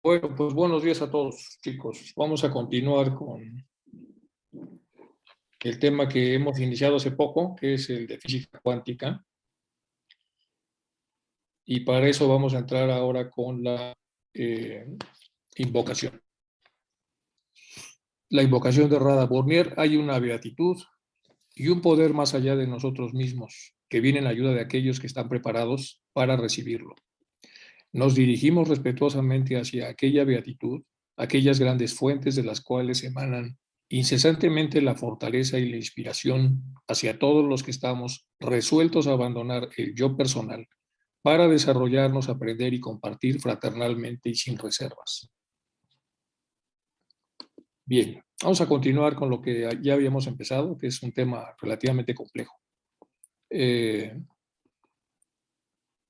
Bueno, pues buenos días a todos, chicos. Vamos a continuar con el tema que hemos iniciado hace poco, que es el de física cuántica. Y para eso vamos a entrar ahora con la eh, invocación. La invocación de Rada Burnier. Hay una beatitud y un poder más allá de nosotros mismos, que viene en ayuda de aquellos que están preparados para recibirlo. Nos dirigimos respetuosamente hacia aquella beatitud, aquellas grandes fuentes de las cuales emanan incesantemente la fortaleza y la inspiración hacia todos los que estamos resueltos a abandonar el yo personal para desarrollarnos, aprender y compartir fraternalmente y sin reservas. Bien, vamos a continuar con lo que ya habíamos empezado, que es un tema relativamente complejo.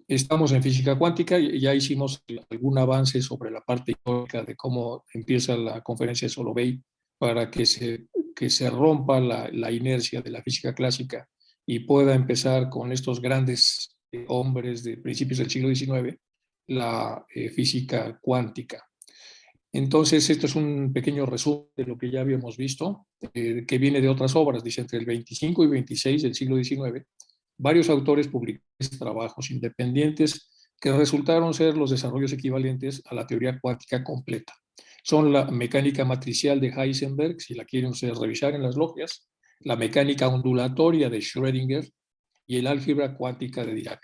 Estamos en física cuántica y ya hicimos algún avance sobre la parte teórica de cómo empieza la conferencia de Solovey para que se rompa la inercia de la física clásica y pueda empezar con estos grandes hombres de principios del siglo XIX, la física cuántica. Entonces, esto es un pequeño resumen de lo que ya habíamos visto, que viene de otras obras, dice entre el 25 y 26 del siglo XIX. Varios autores publicaron trabajos independientes que resultaron ser los desarrollos equivalentes a la teoría cuántica completa. Son la mecánica matricial de Heisenberg, si la quieren ustedes revisar en las logias, la mecánica ondulatoria de Schrödinger y el álgebra cuántica de Dirac.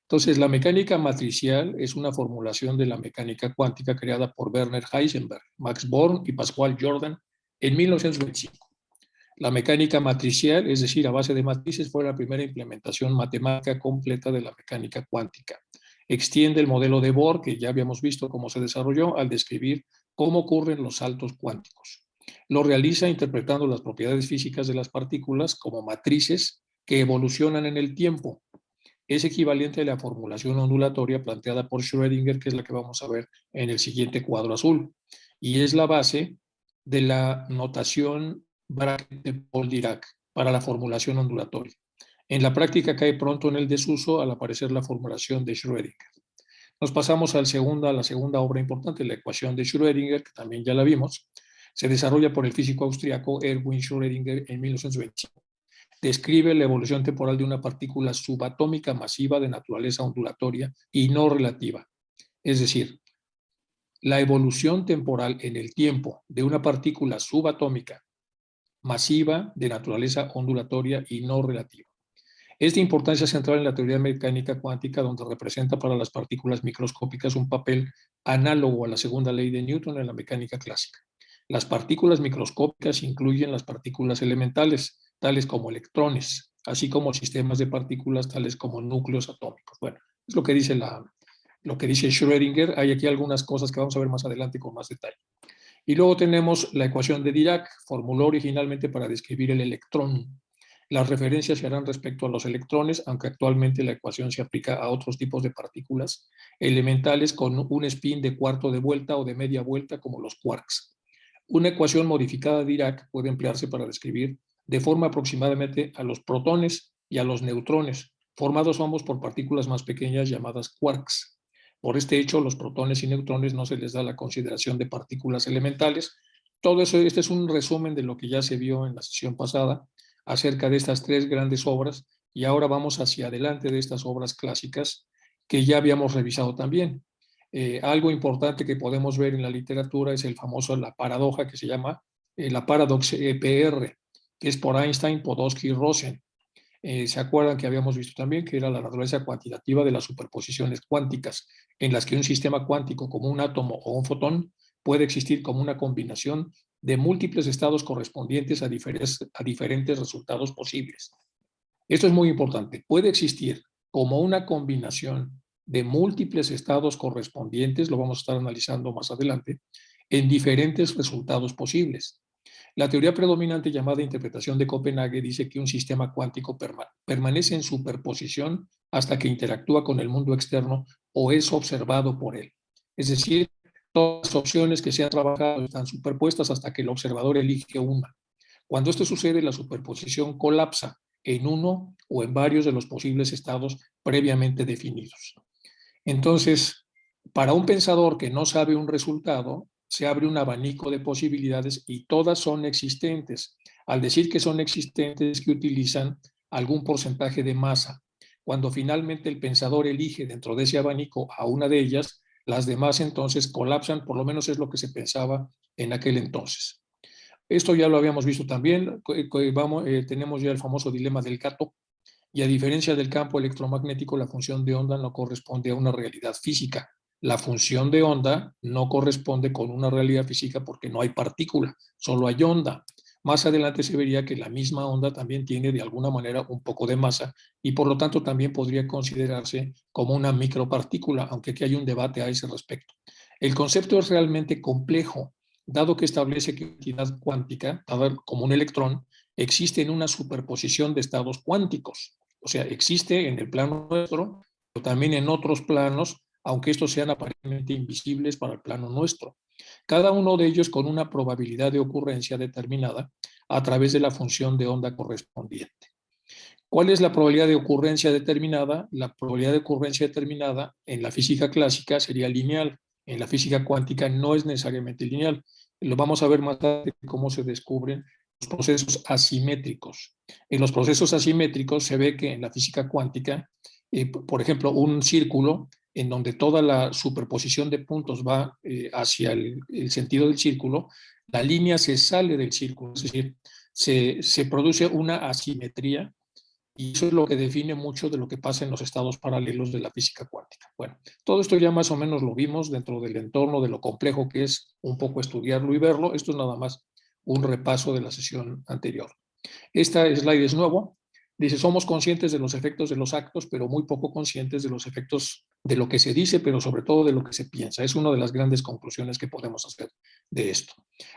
Entonces, la mecánica matricial es una formulación de la mecánica cuántica creada por Werner Heisenberg, Max Born y Pascual Jordan en 1925. La mecánica matricial, es decir, a base de matrices, fue la primera implementación matemática completa de la mecánica cuántica. Extiende el modelo de Bohr, que ya habíamos visto cómo se desarrolló, al describir cómo ocurren los saltos cuánticos. Lo realiza interpretando las propiedades físicas de las partículas como matrices que evolucionan en el tiempo. Es equivalente a la formulación ondulatoria planteada por Schrödinger, que es la que vamos a ver en el siguiente cuadro azul, y es la base de la notación bracket de Paul Dirac para la formulación ondulatoria. En la práctica cae pronto en el desuso al aparecer la formulación de Schrödinger. Nos pasamos a la segunda obra importante, la ecuación de Schrödinger, que también ya la vimos. Se desarrolla por el físico austriaco Erwin Schrödinger en 1925. Describe la evolución temporal de una partícula subatómica masiva de naturaleza ondulatoria y no relativa. Es decir, la evolución temporal en el tiempo de una partícula subatómica masiva de naturaleza ondulatoria y no relativa. Es de importancia central en la teoría mecánica cuántica, donde representa para las partículas microscópicas un papel análogo a la segunda ley de Newton en la mecánica clásica. Las partículas microscópicas incluyen las partículas elementales, tales como electrones, así como sistemas de partículas tales como núcleos atómicos. Bueno, es lo que dice Schrödinger. Hay aquí algunas cosas que vamos a ver más adelante con más detalle. Y luego tenemos la ecuación de Dirac, formuló originalmente para describir el electrón. Las referencias se harán respecto a los electrones, aunque actualmente la ecuación se aplica a otros tipos de partículas elementales con un spin de cuarto de vuelta o de media vuelta, como los quarks. Una ecuación modificada de Dirac puede emplearse para describir de forma aproximadamente a los protones y a los neutrones, formados ambos por partículas más pequeñas llamadas quarks. Por este hecho, los protones y neutrones no se les da la consideración de partículas elementales. Todo eso, este es un resumen de lo que ya se vio en la sesión pasada acerca de estas tres grandes obras, y ahora vamos hacia adelante de estas obras clásicas que ya habíamos revisado también. Algo importante que podemos ver en la literatura es la paradoja que se llama la paradox EPR, que es por Einstein, Podolsky y Rosen. ¿Se acuerdan que habíamos visto también que era la naturaleza cuantitativa de las superposiciones cuánticas, en las que un sistema cuántico como un átomo o un fotón puede existir como una combinación de múltiples estados correspondientes a diferentes resultados posibles? Esto es muy importante. Puede existir como una combinación de múltiples estados correspondientes, lo vamos a estar analizando más adelante, en diferentes resultados posibles. La teoría predominante llamada interpretación de Copenhague dice que un sistema cuántico permanece en superposición hasta que interactúa con el mundo externo o es observado por él. Es decir, todas las opciones que se han trabajado están superpuestas hasta que el observador elige una. Cuando esto sucede, la superposición colapsa en uno o en varios de los posibles estados previamente definidos. Entonces, Para un pensador que no sabe un resultado, se abre un abanico de posibilidades y todas son existentes. Al decir que son existentes, que utilizan algún porcentaje de masa. Cuando finalmente el pensador elige dentro de ese abanico a una de ellas, las demás entonces colapsan, por lo menos es lo que se pensaba en aquel entonces. Esto ya lo habíamos visto también, tenemos ya el famoso dilema del gato, y a diferencia del campo electromagnético, la función de onda no corresponde a una realidad física. La función de onda no corresponde con una realidad física porque no hay partícula, solo hay onda. Más adelante se vería que la misma onda también tiene de alguna manera un poco de masa y por lo tanto también podría considerarse como una micropartícula, aunque aquí hay un debate a ese respecto. El concepto es realmente complejo, dado que establece que la entidad cuántica, como un electrón, existe en una superposición de estados cuánticos. O sea, existe en el plano nuestro, pero también en otros planos, aunque estos sean aparentemente invisibles para el plano nuestro. Cada uno de ellos con una probabilidad de ocurrencia determinada a través de la función de onda correspondiente. ¿Cuál es la probabilidad de ocurrencia determinada? La probabilidad de ocurrencia determinada en la física clásica sería lineal. En la física cuántica no es necesariamente lineal. Lo vamos a ver más tarde cómo se descubren los procesos asimétricos. En los procesos asimétricos se ve que en la física cuántica, por ejemplo, un círculo en donde toda la superposición de puntos va hacia el sentido del círculo, la línea se sale del círculo, es decir, se produce una asimetría y eso es lo que define mucho de lo que pasa en los estados paralelos de la física cuántica. Bueno, todo esto ya más o menos lo vimos dentro del entorno de lo complejo que es un poco estudiarlo y verlo. Esto es nada más un repaso de la sesión anterior. Esta slide es nuevo. Dice, somos conscientes de los efectos de los actos, pero muy poco conscientes de los efectos de lo que se dice, pero sobre todo de lo que se piensa. Es una de las grandes conclusiones que podemos hacer de esto.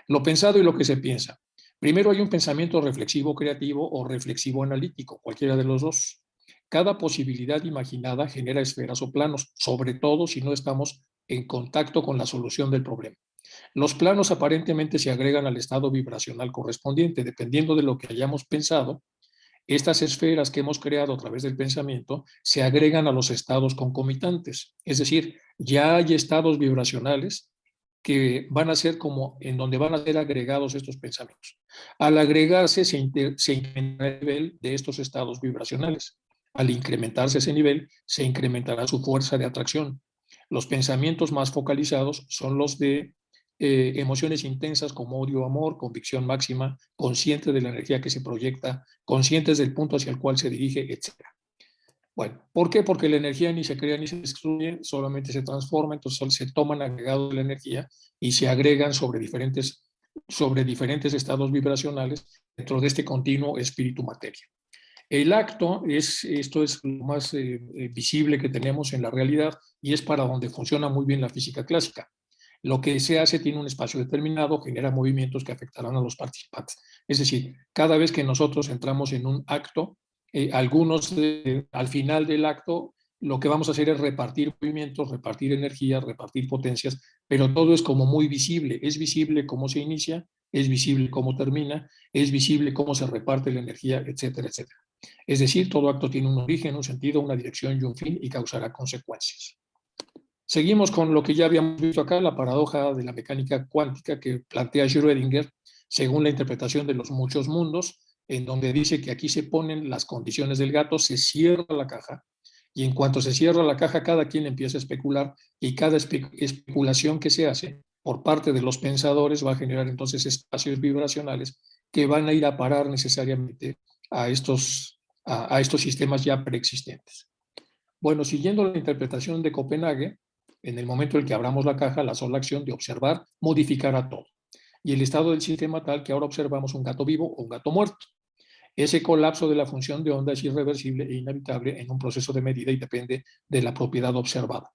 Lo pensado y lo que se piensa. Primero hay un pensamiento reflexivo creativo o reflexivo analítico, cualquiera de los dos. Cada posibilidad imaginada genera esferas o planos, sobre todo si no estamos en contacto con la solución del problema. Los planos aparentemente se agregan al estado vibracional correspondiente. Dependiendo de lo que hayamos pensado, estas esferas que hemos creado a través del pensamiento se agregan a los estados concomitantes. Es decir, ya hay estados vibracionales que van a ser como en donde van a ser agregados estos pensamientos. Al agregarse se incrementa el nivel de estos estados vibracionales. Al incrementarse ese nivel, se incrementará su fuerza de atracción. Los pensamientos más focalizados son los de emociones intensas como odio, amor, convicción máxima, conscientes de la energía que se proyecta, conscientes del punto hacia el cual se dirige, etc. Bueno, ¿por qué? Porque la energía ni se crea ni se destruye, solamente se transforma, entonces se toman agregados de la energía y se agregan sobre diferentes estados vibracionales dentro de este continuo espíritu-materia. El acto esto es lo más visible que tenemos en la realidad y es para donde funciona muy bien la física clásica. Lo que se hace tiene un espacio determinado, genera movimientos que afectarán a los participantes. Es decir, cada vez que nosotros entramos en un acto, al final del acto, lo que vamos a hacer es repartir movimientos, repartir energía, repartir potencias, pero todo es como muy visible. Es visible cómo se inicia, es visible cómo termina, es visible cómo se reparte la energía, etcétera, etcétera. Es decir, todo acto tiene un origen, un sentido, una dirección y un fin y causará consecuencias. Seguimos con lo que ya habíamos visto acá, la paradoja de la mecánica cuántica que plantea Schrödinger según la interpretación de los muchos mundos, en donde dice que aquí se ponen las condiciones del gato, se cierra la caja y en cuanto se cierra la caja cada quien empieza a especular y cada especulación que se hace por parte de los pensadores va a generar entonces espacios vibracionales que van a ir a parar necesariamente a estos sistemas ya preexistentes. Bueno, siguiendo la interpretación de Copenhague, en el momento en el que abramos la caja, la sola acción de observar modificará todo. Y el estado del sistema tal que ahora observamos un gato vivo o un gato muerto. Ese colapso de la función de onda es irreversible e inevitable en un proceso de medida y depende de la propiedad observada.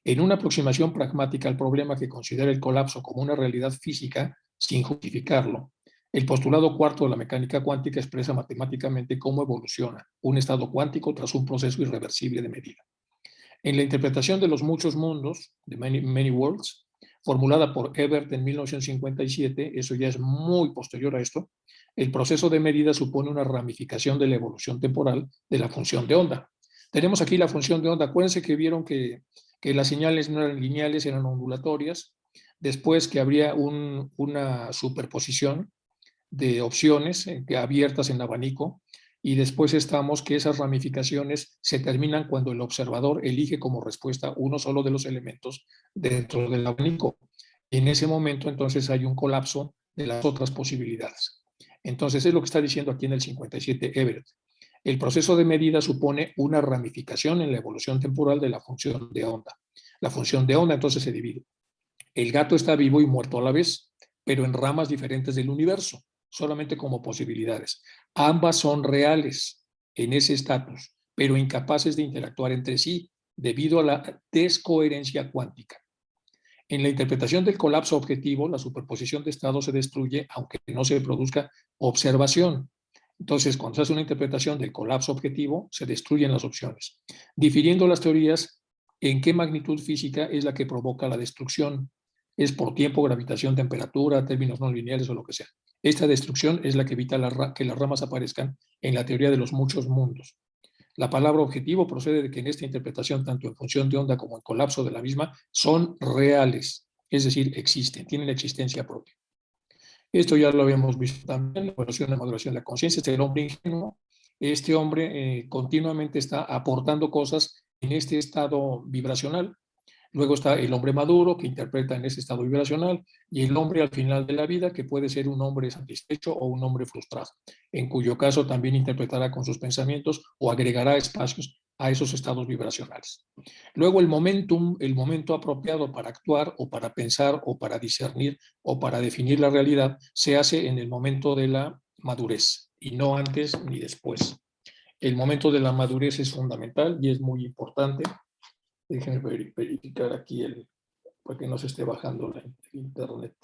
En una aproximación pragmática al problema que considera el colapso como una realidad física, sin justificarlo, el postulado cuarto de la mecánica cuántica expresa matemáticamente cómo evoluciona un estado cuántico tras un proceso irreversible de medida. En la interpretación de los muchos mundos, de Many Worlds, formulada por Ebert en 1957, eso ya es muy posterior a esto, el proceso de medida supone una ramificación de la evolución temporal de la función de onda. Tenemos aquí la función de onda. Acuérdense que vieron que que las señales no eran lineales, eran ondulatorias. Después que habría una superposición de opciones abiertas en abanico, y después estamos que esas ramificaciones se terminan cuando el observador elige como respuesta uno solo de los elementos dentro del abanico. En ese momento entonces hay un colapso de las otras posibilidades. Entonces es lo que está diciendo aquí en el 57 Everett. El proceso de medida supone una ramificación en la evolución temporal de la función de onda. La función de onda entonces se divide. El gato está vivo y muerto a la vez, pero en ramas diferentes del universo, solamente como posibilidades. Ambas son reales en ese estatus, pero incapaces de interactuar entre sí debido a la descoherencia cuántica. En la interpretación del colapso objetivo, la superposición de estados se destruye aunque no se produzca observación. Entonces, cuando se hace una interpretación del colapso objetivo, se destruyen las opciones. Difiriendo las teorías, ¿en qué magnitud física es la que provoca la destrucción? ¿Es por tiempo, gravitación, temperatura, términos no lineales o lo que sea? Esta destrucción es la que evita que las ramas aparezcan en la teoría de los muchos mundos. La palabra objetivo procede de que en esta interpretación, tanto en función de onda como en colapso de la misma, son reales, es decir, existen, tienen existencia propia. Esto ya lo habíamos visto también, la evolución y la maduración de la conciencia. Este es el hombre ingenuo. Este hombre continuamente está aportando cosas en este estado vibracional. Luego está el hombre maduro, que interpreta en ese estado vibracional, y el hombre al final de la vida, que puede ser un hombre satisfecho o un hombre frustrado, en cuyo caso también interpretará con sus pensamientos o agregará espacios a esos estados vibracionales. Luego el momentum, el momento apropiado para actuar o para pensar o para discernir o para definir la realidad, se hace en el momento de la madurez y no antes ni después. El momento de la madurez es fundamental y es muy importante. Déjenme verificar aquí para que no se esté bajando el internet.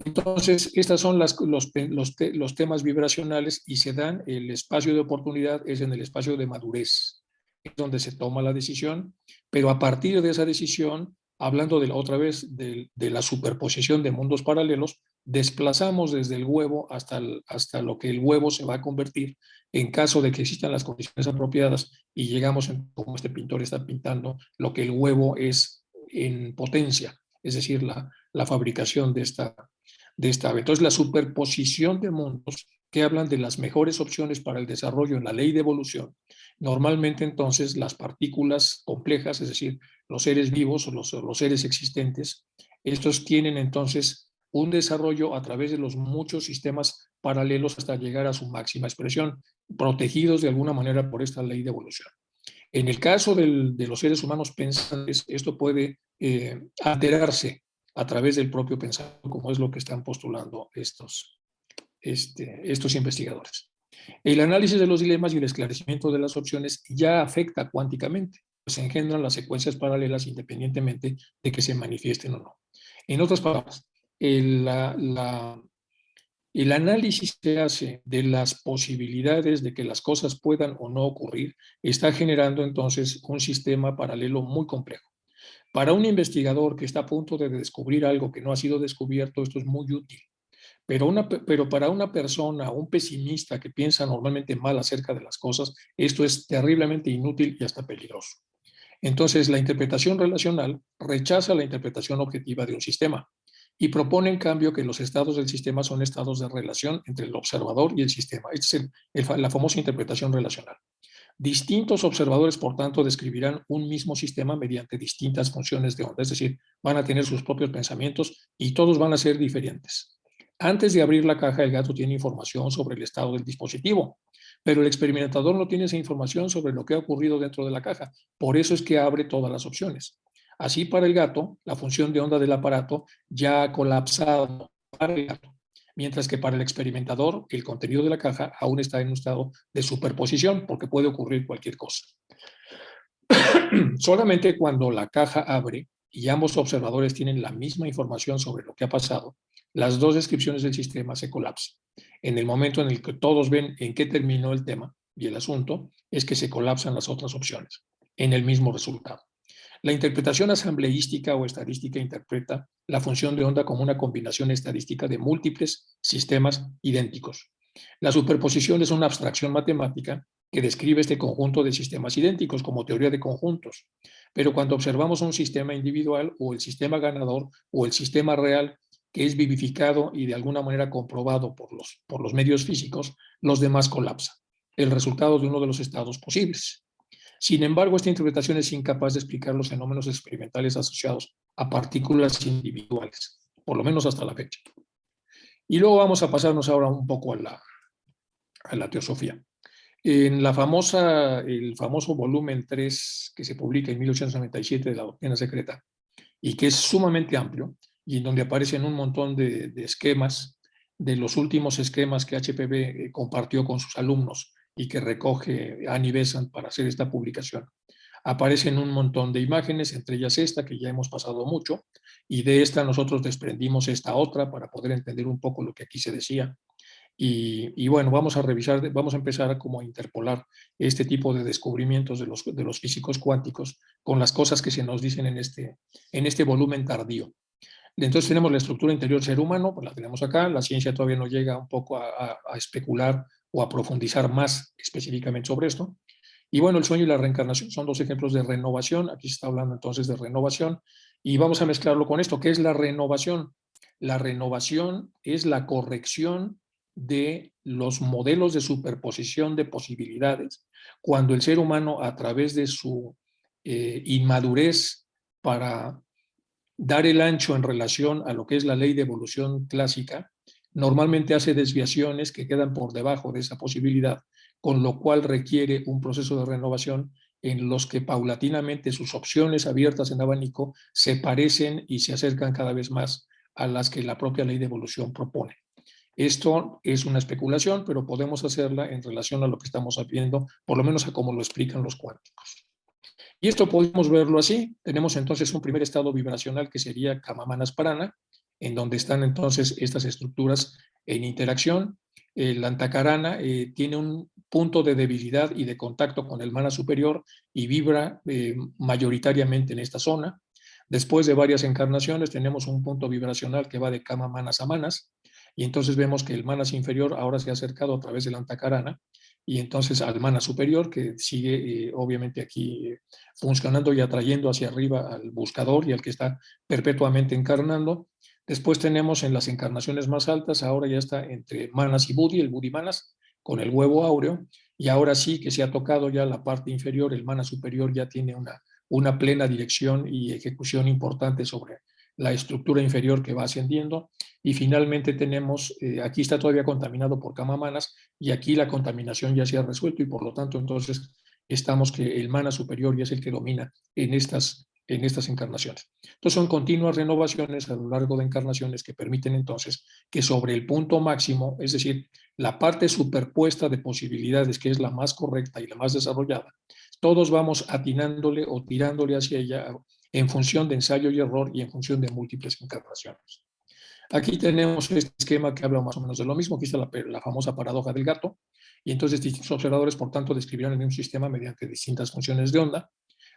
Entonces, estos son los temas vibracionales y se dan, el espacio de oportunidad es en el espacio de madurez, es donde se toma la decisión, pero a partir de esa decisión, hablando otra vez de la superposición de mundos paralelos, desplazamos desde el huevo hasta lo que el huevo se va a convertir en caso de que existan las condiciones apropiadas y llegamos, como este pintor está pintando, lo que el huevo es en potencia, es decir, la fabricación de esta ave. Entonces, la superposición de mundos que hablan de las mejores opciones para el desarrollo en la ley de evolución, normalmente entonces las partículas complejas, es decir, los seres vivos o los seres existentes, estos tienen entonces un desarrollo a través de los muchos sistemas paralelos hasta llegar a su máxima expresión, protegidos de alguna manera por esta ley de evolución. En el caso de los seres humanos pensantes, esto puede alterarse a través del propio pensamiento, como es lo que están postulando estos investigadores. El análisis de los dilemas y el esclarecimiento de las opciones ya afecta cuánticamente, pues se engendran las secuencias paralelas independientemente de que se manifiesten o no. En otras palabras, el análisis que se hace de las posibilidades de que las cosas puedan o no ocurrir está generando entonces un sistema paralelo muy complejo. Para un investigador que está a punto de descubrir algo que no ha sido descubierto, esto es muy útil. Pero para una persona, un pesimista que piensa normalmente mal acerca de las cosas, esto es terriblemente inútil y hasta peligroso. Entonces, la interpretación relacional rechaza la interpretación objetiva de un sistema y propone en cambio que los estados del sistema son estados de relación entre el observador y el sistema. Esta es la famosa interpretación relacional. Distintos observadores, por tanto, describirán un mismo sistema mediante distintas funciones de onda, es decir, van a tener sus propios pensamientos y todos van a ser diferentes. Antes de abrir la caja, el gato tiene información sobre el estado del dispositivo, pero el experimentador no tiene esa información sobre lo que ha ocurrido dentro de la caja. Por eso es que abre todas las opciones. Así, para el gato, la función de onda del aparato ya ha colapsado para el gato, mientras que para el experimentador el contenido de la caja aún está en un estado de superposición porque puede ocurrir cualquier cosa. Solamente cuando la caja abre y ambos observadores tienen la misma información sobre lo que ha pasado, las dos descripciones del sistema se colapsan. En el momento en el que todos ven en qué terminó el tema y el asunto, es que se colapsan las otras opciones en el mismo resultado. La interpretación asambleística o estadística interpreta la función de onda como una combinación estadística de múltiples sistemas idénticos. La superposición es una abstracción matemática que describe este conjunto de sistemas idénticos como teoría de conjuntos. Pero cuando observamos un sistema individual o el sistema ganador o el sistema real que es vivificado y de alguna manera comprobado por los medios físicos, los demás colapsan. El resultado de uno de los estados posibles. Sin embargo, esta interpretación es incapaz de explicar los fenómenos experimentales asociados a partículas individuales, por lo menos hasta la fecha. Y luego vamos a pasarnos ahora un poco a la teosofía. En el famoso volumen 3 que se publica en 1897 de la Doctrina Secreta, y que es sumamente amplio, y en donde aparecen un montón de esquemas, de los últimos esquemas que HPB compartió con sus alumnos y que recoge Annie Besant para hacer esta publicación. Aparecen un montón de imágenes, entre ellas esta, que ya hemos pasado mucho, y de esta nosotros desprendimos esta otra para poder entender un poco lo que aquí se decía. Y bueno, vamos a revisar, vamos a empezar a como a interpolar este tipo de descubrimientos de los físicos cuánticos con las cosas que se nos dicen en este volumen tardío. Entonces tenemos la estructura interior del ser humano, pues la tenemos acá, la ciencia todavía no llega un poco a especular o a profundizar más específicamente sobre esto. Y bueno, el sueño y la reencarnación son dos ejemplos de renovación, aquí se está hablando entonces de renovación, y vamos a mezclarlo con esto. ¿Qué es la renovación? La renovación es la corrección de los modelos de superposición de posibilidades, cuando el ser humano, a través de su inmadurez para dar el ancho en relación a lo que es la ley de evolución clásica, normalmente hace desviaciones que quedan por debajo de esa posibilidad, con lo cual requiere un proceso de renovación en los que paulatinamente sus opciones abiertas en abanico se parecen y se acercan cada vez más a las que la propia ley de evolución propone. Esto es una especulación, pero podemos hacerla en relación a lo que estamos viendo, por lo menos a cómo lo explican los cuánticos. Y esto podemos verlo así. Tenemos entonces un primer estado vibracional que sería Kamamanasparana, en donde están entonces estas estructuras en interacción. El Antakarana tiene un punto de debilidad y de contacto con el mana superior y vibra mayoritariamente en esta zona. Después de varias encarnaciones tenemos un punto vibracional que va de Kama Manas a Manas, y entonces vemos que el Manas inferior ahora se ha acercado a través del Antakarana, y entonces al Mana superior, que sigue obviamente aquí funcionando y atrayendo hacia arriba al buscador y al que está perpetuamente encarnando. Después tenemos en las encarnaciones más altas, ahora ya está entre Manas y Budi, el Budi Manas, con el huevo áureo, y ahora sí que se ha tocado ya la parte inferior, el Mana superior ya tiene una plena dirección y ejecución importante sobre la estructura inferior que va ascendiendo, y finalmente tenemos, aquí está todavía contaminado por Kamamanas, y aquí la contaminación ya se ha resuelto, y por lo tanto entonces estamos que el mana superior ya es el que domina en estas encarnaciones. Entonces son continuas renovaciones a lo largo de encarnaciones que permiten entonces que sobre el punto máximo, es decir, la parte superpuesta de posibilidades que es la más correcta y la más desarrollada, todos vamos atinándole o tirándole hacia ella en función de ensayo y error y en función de múltiples encarnaciones. Aquí tenemos este esquema que habla más o menos de lo mismo. Aquí está la famosa paradoja del gato, y entonces distintos observadores, por tanto, describieron el mismo sistema mediante distintas funciones de onda.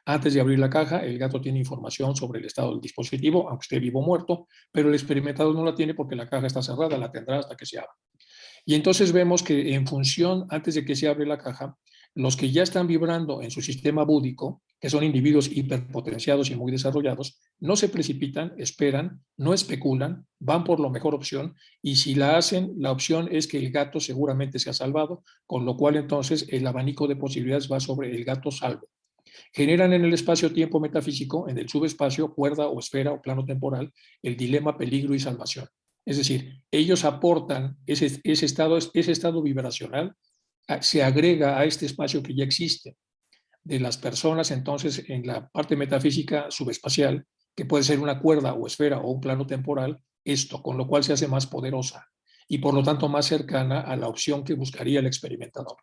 Antes de abrir la caja, el gato tiene información sobre el estado del dispositivo, aunque esté vivo o muerto, pero el experimentado no la tiene porque la caja está cerrada, la tendrá hasta que se abra. Y entonces vemos que en función, antes de que se abre la caja, los que ya están vibrando en su sistema búdico, que son individuos hiperpotenciados y muy desarrollados, no se precipitan, esperan, no especulan, van por la mejor opción, y si la hacen, la opción es que el gato seguramente se ha salvado, con lo cual entonces el abanico de posibilidades va sobre el gato salvo. Generan en el espacio-tiempo metafísico, en el subespacio, cuerda o esfera o plano temporal, el dilema peligro y salvación. Es decir, ellos aportan ese estado vibracional, se agrega a este espacio que ya existe de las personas, entonces en la parte metafísica subespacial, que puede ser una cuerda o esfera o un plano temporal, esto, con lo cual se hace más poderosa y por lo tanto más cercana a la opción que buscaría el experimentador.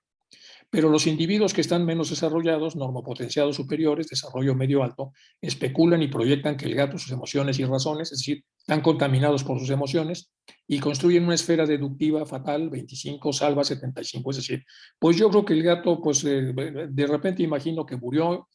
Pero los individuos que están menos desarrollados, normopotenciados superiores, desarrollo medio alto, especulan y proyectan que el gato, sus emociones y razones, es decir, están contaminados por sus emociones y construyen una esfera deductiva fatal, 25, salva 75, es decir, pues yo creo que el gato, pues de repente imagino que murió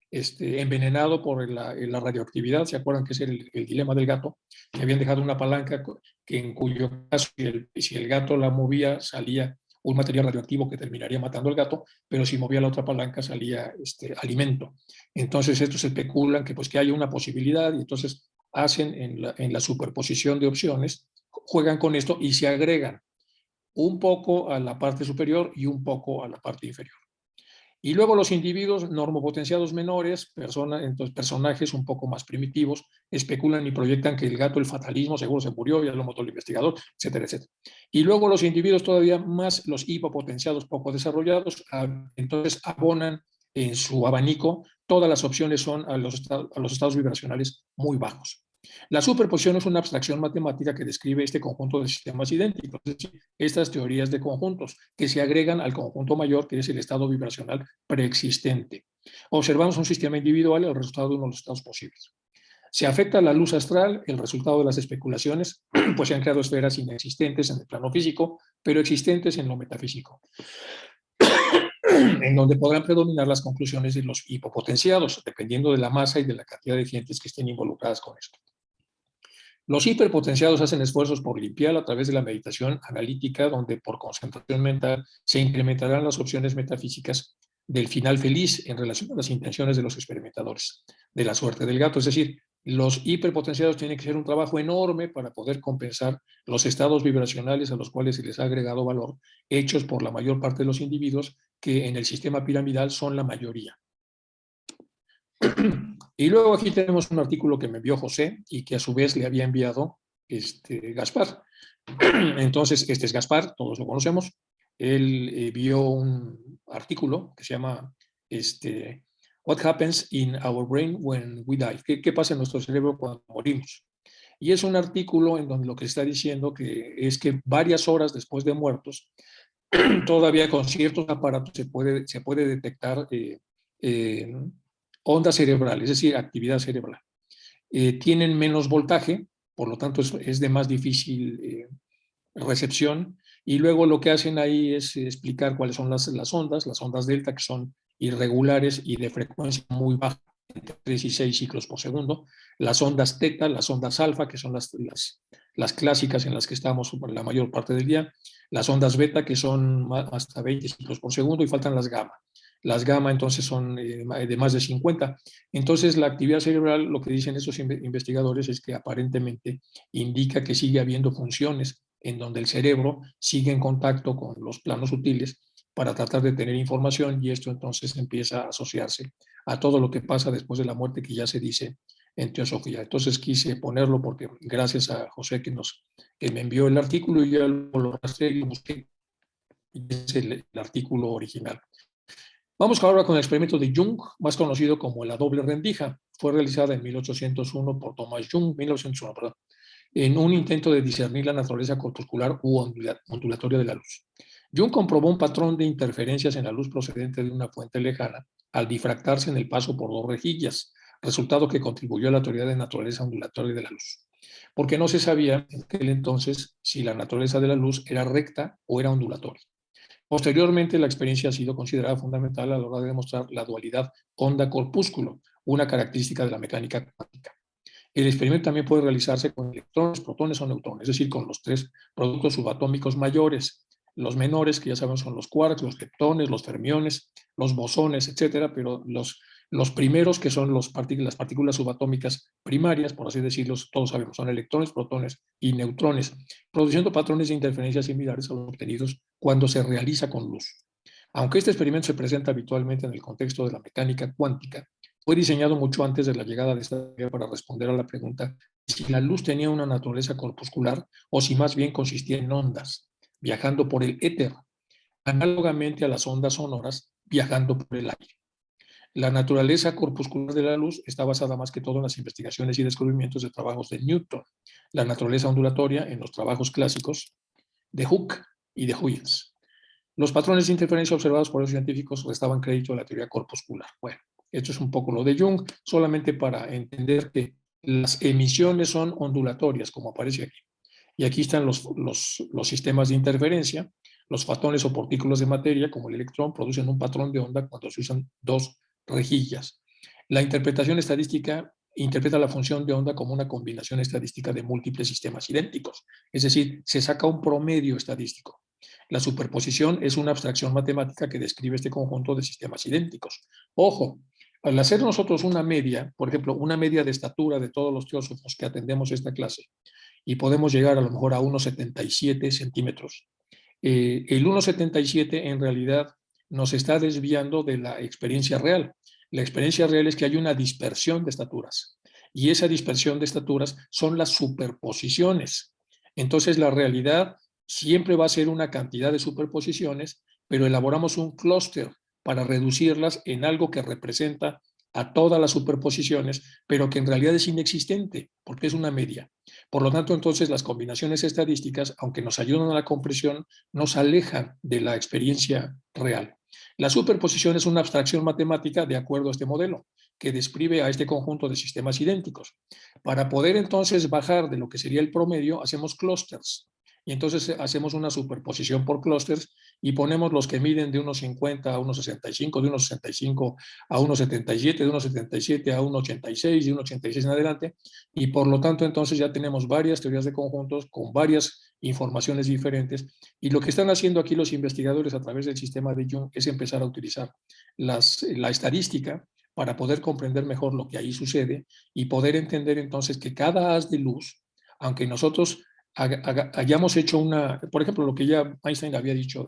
envenenado por la radioactividad. ¿Se acuerdan que es el dilema del gato? Que habían dejado una palanca que en cuyo caso, si el gato la movía, salía un material radioactivo que terminaría matando al gato, pero si movía la otra palanca salía alimento. Entonces estos especulan que, pues, que hay una posibilidad y entonces hacen en la superposición de opciones, juegan con esto y se agregan un poco a la parte superior y un poco a la parte inferior. Y luego los individuos normopotenciados menores, entonces personajes un poco más primitivos, especulan y proyectan que el gato, el fatalismo, seguro se murió, ya lo mató el investigador, etcétera, etcétera. Y luego los individuos todavía más, los hipopotenciados poco desarrollados, entonces abonan en su abanico, todas las opciones son a los estados vibracionales muy bajos. La superposición es una abstracción matemática que describe este conjunto de sistemas idénticos, es decir, estas teorías de conjuntos que se agregan al conjunto mayor, que es el estado vibracional preexistente. Observamos un sistema individual, el resultado de uno de los estados posibles. Se afecta la luz astral, el resultado de las especulaciones, pues se han creado esferas inexistentes en el plano físico, pero existentes en lo metafísico, en donde podrán predominar las conclusiones de los hipopotenciados, dependiendo de la masa y de la cantidad de gentes que estén involucradas con esto. Los hiperpotenciados hacen esfuerzos por limpiar a través de la meditación analítica, donde por concentración mental se incrementarán las opciones metafísicas del final feliz en relación a las intenciones de los experimentadores, de la suerte del gato. Es decir, los hiperpotenciados tienen que hacer un trabajo enorme para poder compensar los estados vibracionales a los cuales se les ha agregado valor, hechos por la mayor parte de los individuos, que en el sistema piramidal son la mayoría. Y luego aquí tenemos un artículo que me envió José y que a su vez le había enviado Gaspar. Entonces, este es Gaspar, todos lo conocemos. Él vio un artículo que se llama What Happens in Our Brain When We Die? ¿Qué pasa en nuestro cerebro cuando morimos? Y es un artículo en donde lo que está diciendo es que varias horas después de muertos, todavía con ciertos aparatos se puede detectar onda cerebral, es decir, actividad cerebral. Tienen menos voltaje, por lo tanto es de más difícil recepción, y luego lo que hacen ahí es explicar cuáles son las ondas delta, que son irregulares y de frecuencia muy baja, entre 3 y 6 ciclos por segundo, las ondas teta, las ondas alfa, que son las clásicas en las que estamos la mayor parte del día, las ondas beta, que son hasta 20 ciclos por segundo, y faltan las gamma. Las gamma entonces son de más de 50. Entonces la actividad cerebral, lo que dicen estos investigadores es que aparentemente indica que sigue habiendo funciones en donde el cerebro sigue en contacto con los planos sutiles para tratar de tener información, y esto entonces empieza a asociarse a todo lo que pasa después de la muerte, que ya se dice en teosofía. Entonces quise ponerlo porque gracias a José que me envió el artículo, y ya lo rastreé y lo busqué, y es el artículo original. Vamos ahora con el experimento de Jung, más conocido como la doble rendija. Fue realizada en 1801 por Thomas Jung, 1901, perdón, en un intento de discernir la naturaleza corpuscular u ondulatoria de la luz. Jung comprobó un patrón de interferencias en la luz procedente de una fuente lejana al difractarse en el paso por dos rejillas, resultado que contribuyó a la teoría de naturaleza ondulatoria de la luz, porque no se sabía en aquel entonces si la naturaleza de la luz era recta o era ondulatoria. Posteriormente, la experiencia ha sido considerada fundamental a la hora de demostrar la dualidad onda-corpúsculo, una característica de la mecánica cuántica. El experimento también puede realizarse con electrones, protones o neutrones, es decir, con los tres productos subatómicos mayores. Los menores, que ya sabemos, son los quarks, los leptones, los fermiones, los bosones, etcétera, pero los primeros, que son las partículas subatómicas primarias, por así decirlo, todos sabemos, son electrones, protones y neutrones, produciendo patrones de interferencia similares a los obtenidos cuando se realiza con luz. Aunque este experimento se presenta habitualmente en el contexto de la mecánica cuántica, fue diseñado mucho antes de la llegada de esta teoría para responder a la pregunta si la luz tenía una naturaleza corpuscular o si más bien consistía en ondas, viajando por el éter, análogamente a las ondas sonoras viajando por el aire. La naturaleza corpuscular de la luz está basada más que todo en las investigaciones y descubrimientos de trabajos de Newton, la naturaleza ondulatoria en los trabajos clásicos de Hooke y de Huygens. Los patrones de interferencia observados por los científicos restaban crédito a la teoría corpuscular. Bueno, esto es un poco lo de Jung, solamente para entender que las emisiones son ondulatorias, como aparece aquí. Y aquí están los sistemas de interferencia. Los fotones o partículas de materia, como el electrón, producen un patrón de onda cuando se usan dos rejillas. La interpretación estadística interpreta la función de onda como una combinación estadística de múltiples sistemas idénticos. Es decir, se saca un promedio estadístico. La superposición es una abstracción matemática que describe este conjunto de sistemas idénticos. Ojo, al hacer nosotros una media, por ejemplo, una media de estatura de todos los teósofos que atendemos esta clase, y podemos llegar a lo mejor a unos 77 centímetros. El 1,77 en realidad nos está desviando de la experiencia real. La experiencia real es que hay una dispersión de estaturas y esa dispersión de estaturas son las superposiciones. Entonces la realidad siempre va a ser una cantidad de superposiciones, pero elaboramos un clúster para reducirlas en algo que representa a todas las superposiciones, pero que en realidad es inexistente porque es una media. Por lo tanto, entonces las combinaciones estadísticas, aunque nos ayudan a la comprensión, nos alejan de la experiencia real. La superposición es una abstracción matemática de acuerdo a este modelo, que describe a este conjunto de sistemas idénticos. Para poder entonces bajar de lo que sería el promedio, hacemos clústeres. Y entonces hacemos una superposición por clústeres y ponemos los que miden de unos 50 a unos 65, de unos 65 a unos 77, de unos 77 a unos 86, de unos 86 en adelante. Y por lo tanto, entonces ya tenemos varias teorías de conjuntos con varias informaciones diferentes. Y lo que están haciendo aquí los investigadores a través del sistema de Jung es empezar a utilizar la estadística para poder comprender mejor lo que ahí sucede y poder entender entonces que cada haz de luz, aunque nosotros hayamos hecho por ejemplo, lo que ya Einstein había dicho,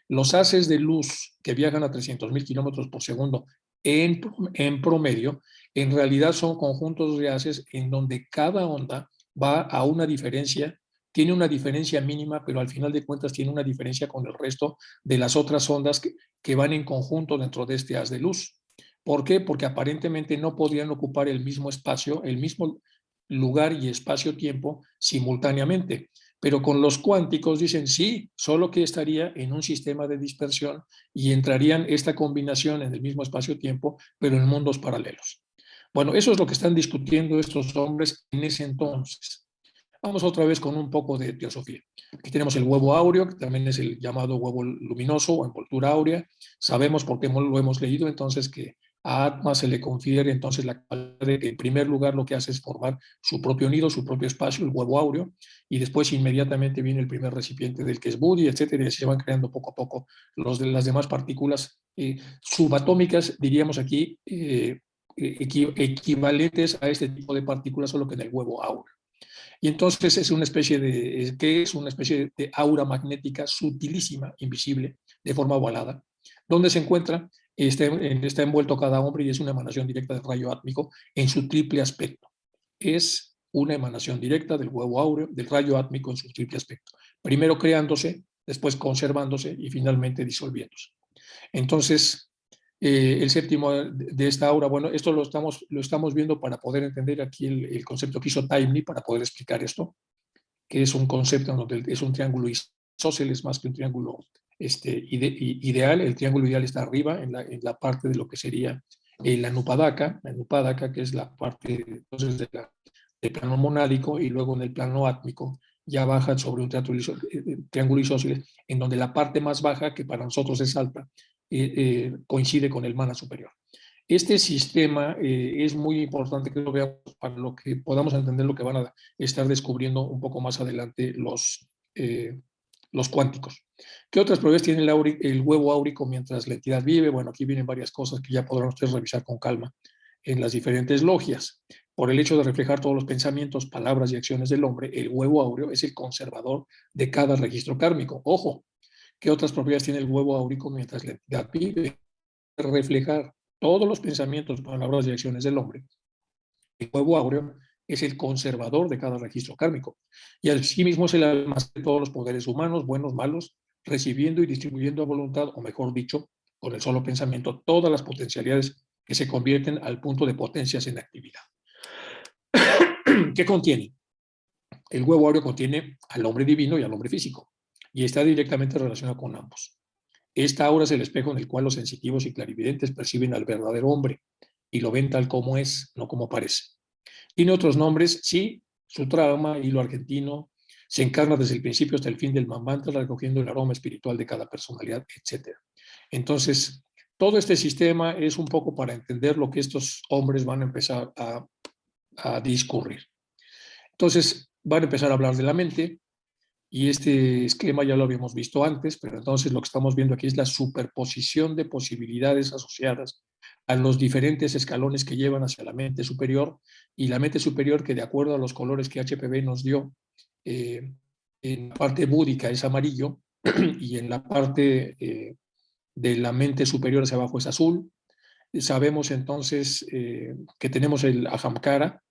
los haces de luz que viajan a 300.000 kilómetros por segundo en promedio, en realidad son conjuntos de haces en donde cada onda va a una diferencia, tiene una diferencia mínima, pero al final de cuentas tiene una diferencia con el resto de las otras ondas que van en conjunto dentro de este haz de luz. ¿Por qué? Porque aparentemente no podrían ocupar el mismo espacio, el mismo lugar y espacio-tiempo simultáneamente. Pero con los cuánticos dicen sí, solo que estaría en un sistema de dispersión y entrarían esta combinación en el mismo espacio-tiempo, pero en mundos paralelos. Bueno, eso es lo que están discutiendo estos hombres en ese entonces. Vamos otra vez con un poco de teosofía. Aquí tenemos el huevo áureo, que también es el llamado huevo luminoso o envoltura áurea. Sabemos por qué lo hemos leído, entonces, que a Atma se le confiere entonces la capacidad de que en primer lugar lo que hace es formar su propio nido, su propio espacio, el huevo áureo, y después inmediatamente viene el primer recipiente del que es Budi, etcétera, y se van creando poco a poco las demás partículas subatómicas, diríamos aquí, equivalentes a este tipo de partículas, solo que en el huevo áureo. Y entonces es una especie de, ¿qué es? Una especie de aura magnética sutilísima, invisible, de forma ovalada, donde se encuentra, está envuelto cada hombre y es una emanación directa del rayo átmico en su triple aspecto. Es una emanación directa del huevo áureo, del rayo átmico en su triple aspecto. Primero creándose, después conservándose y finalmente disolviéndose. Entonces, el séptimo de esta aura, bueno, esto lo estamos viendo para poder entender aquí el concepto que hizo Taimni para poder explicar esto, que es un concepto donde es un triángulo isósceles más que un triángulo ideal. El triángulo ideal está arriba, en la parte de lo que sería la nupadaka, que es la parte entonces del plano monádico, y luego en el plano átmico ya baja sobre un triángulo isósceles, en donde la parte más baja, que para nosotros es alta, coincide con el mana superior. Este sistema es muy importante que lo veamos para lo que podamos entender lo que van a estar descubriendo un poco más adelante los cuánticos. ¿Qué otras propiedades tiene el huevo áurico mientras la entidad vive? Bueno, aquí vienen varias cosas que ya podrán ustedes revisar con calma en las diferentes logias. Por el hecho de reflejar todos los pensamientos, palabras y acciones del hombre, el huevo áureo es el conservador de cada registro kármico. Ojo, ¿qué otras propiedades tiene el huevo áurico mientras la entidad vive? Reflejar todos los pensamientos, palabras y acciones del hombre. El huevo áureo es el conservador de cada registro kármico y asimismo es el almacén de todos los poderes humanos, buenos, malos, recibiendo y distribuyendo a voluntad, o mejor dicho, con el solo pensamiento, todas las potencialidades que se convierten al punto de potencias en actividad. ¿Qué contiene? El huevo áureo contiene al hombre divino y al hombre físico y está directamente relacionado con ambos. Esta aura es el espejo en el cual los sensitivos y clarividentes perciben al verdadero hombre y lo ven tal como es, no como parece. Tiene otros nombres, sí, su trauma, hilo argentino, se encarna desde el principio hasta el fin del Manvantara, recogiendo el aroma espiritual de cada personalidad, etc. Entonces, todo este sistema es un poco para entender lo que estos hombres van a empezar a discurrir. Entonces, van a empezar a hablar de la mente, Y este esquema ya lo habíamos visto antes, pero entonces lo que estamos viendo aquí es la superposición de posibilidades asociadas a los diferentes escalones que llevan hacia la mente superior, y la mente superior, que de acuerdo a los colores que HPV nos dio, en la parte búdica es amarillo y en la parte de la mente superior hacia abajo es azul. Sabemos entonces que tenemos el Ahamkara.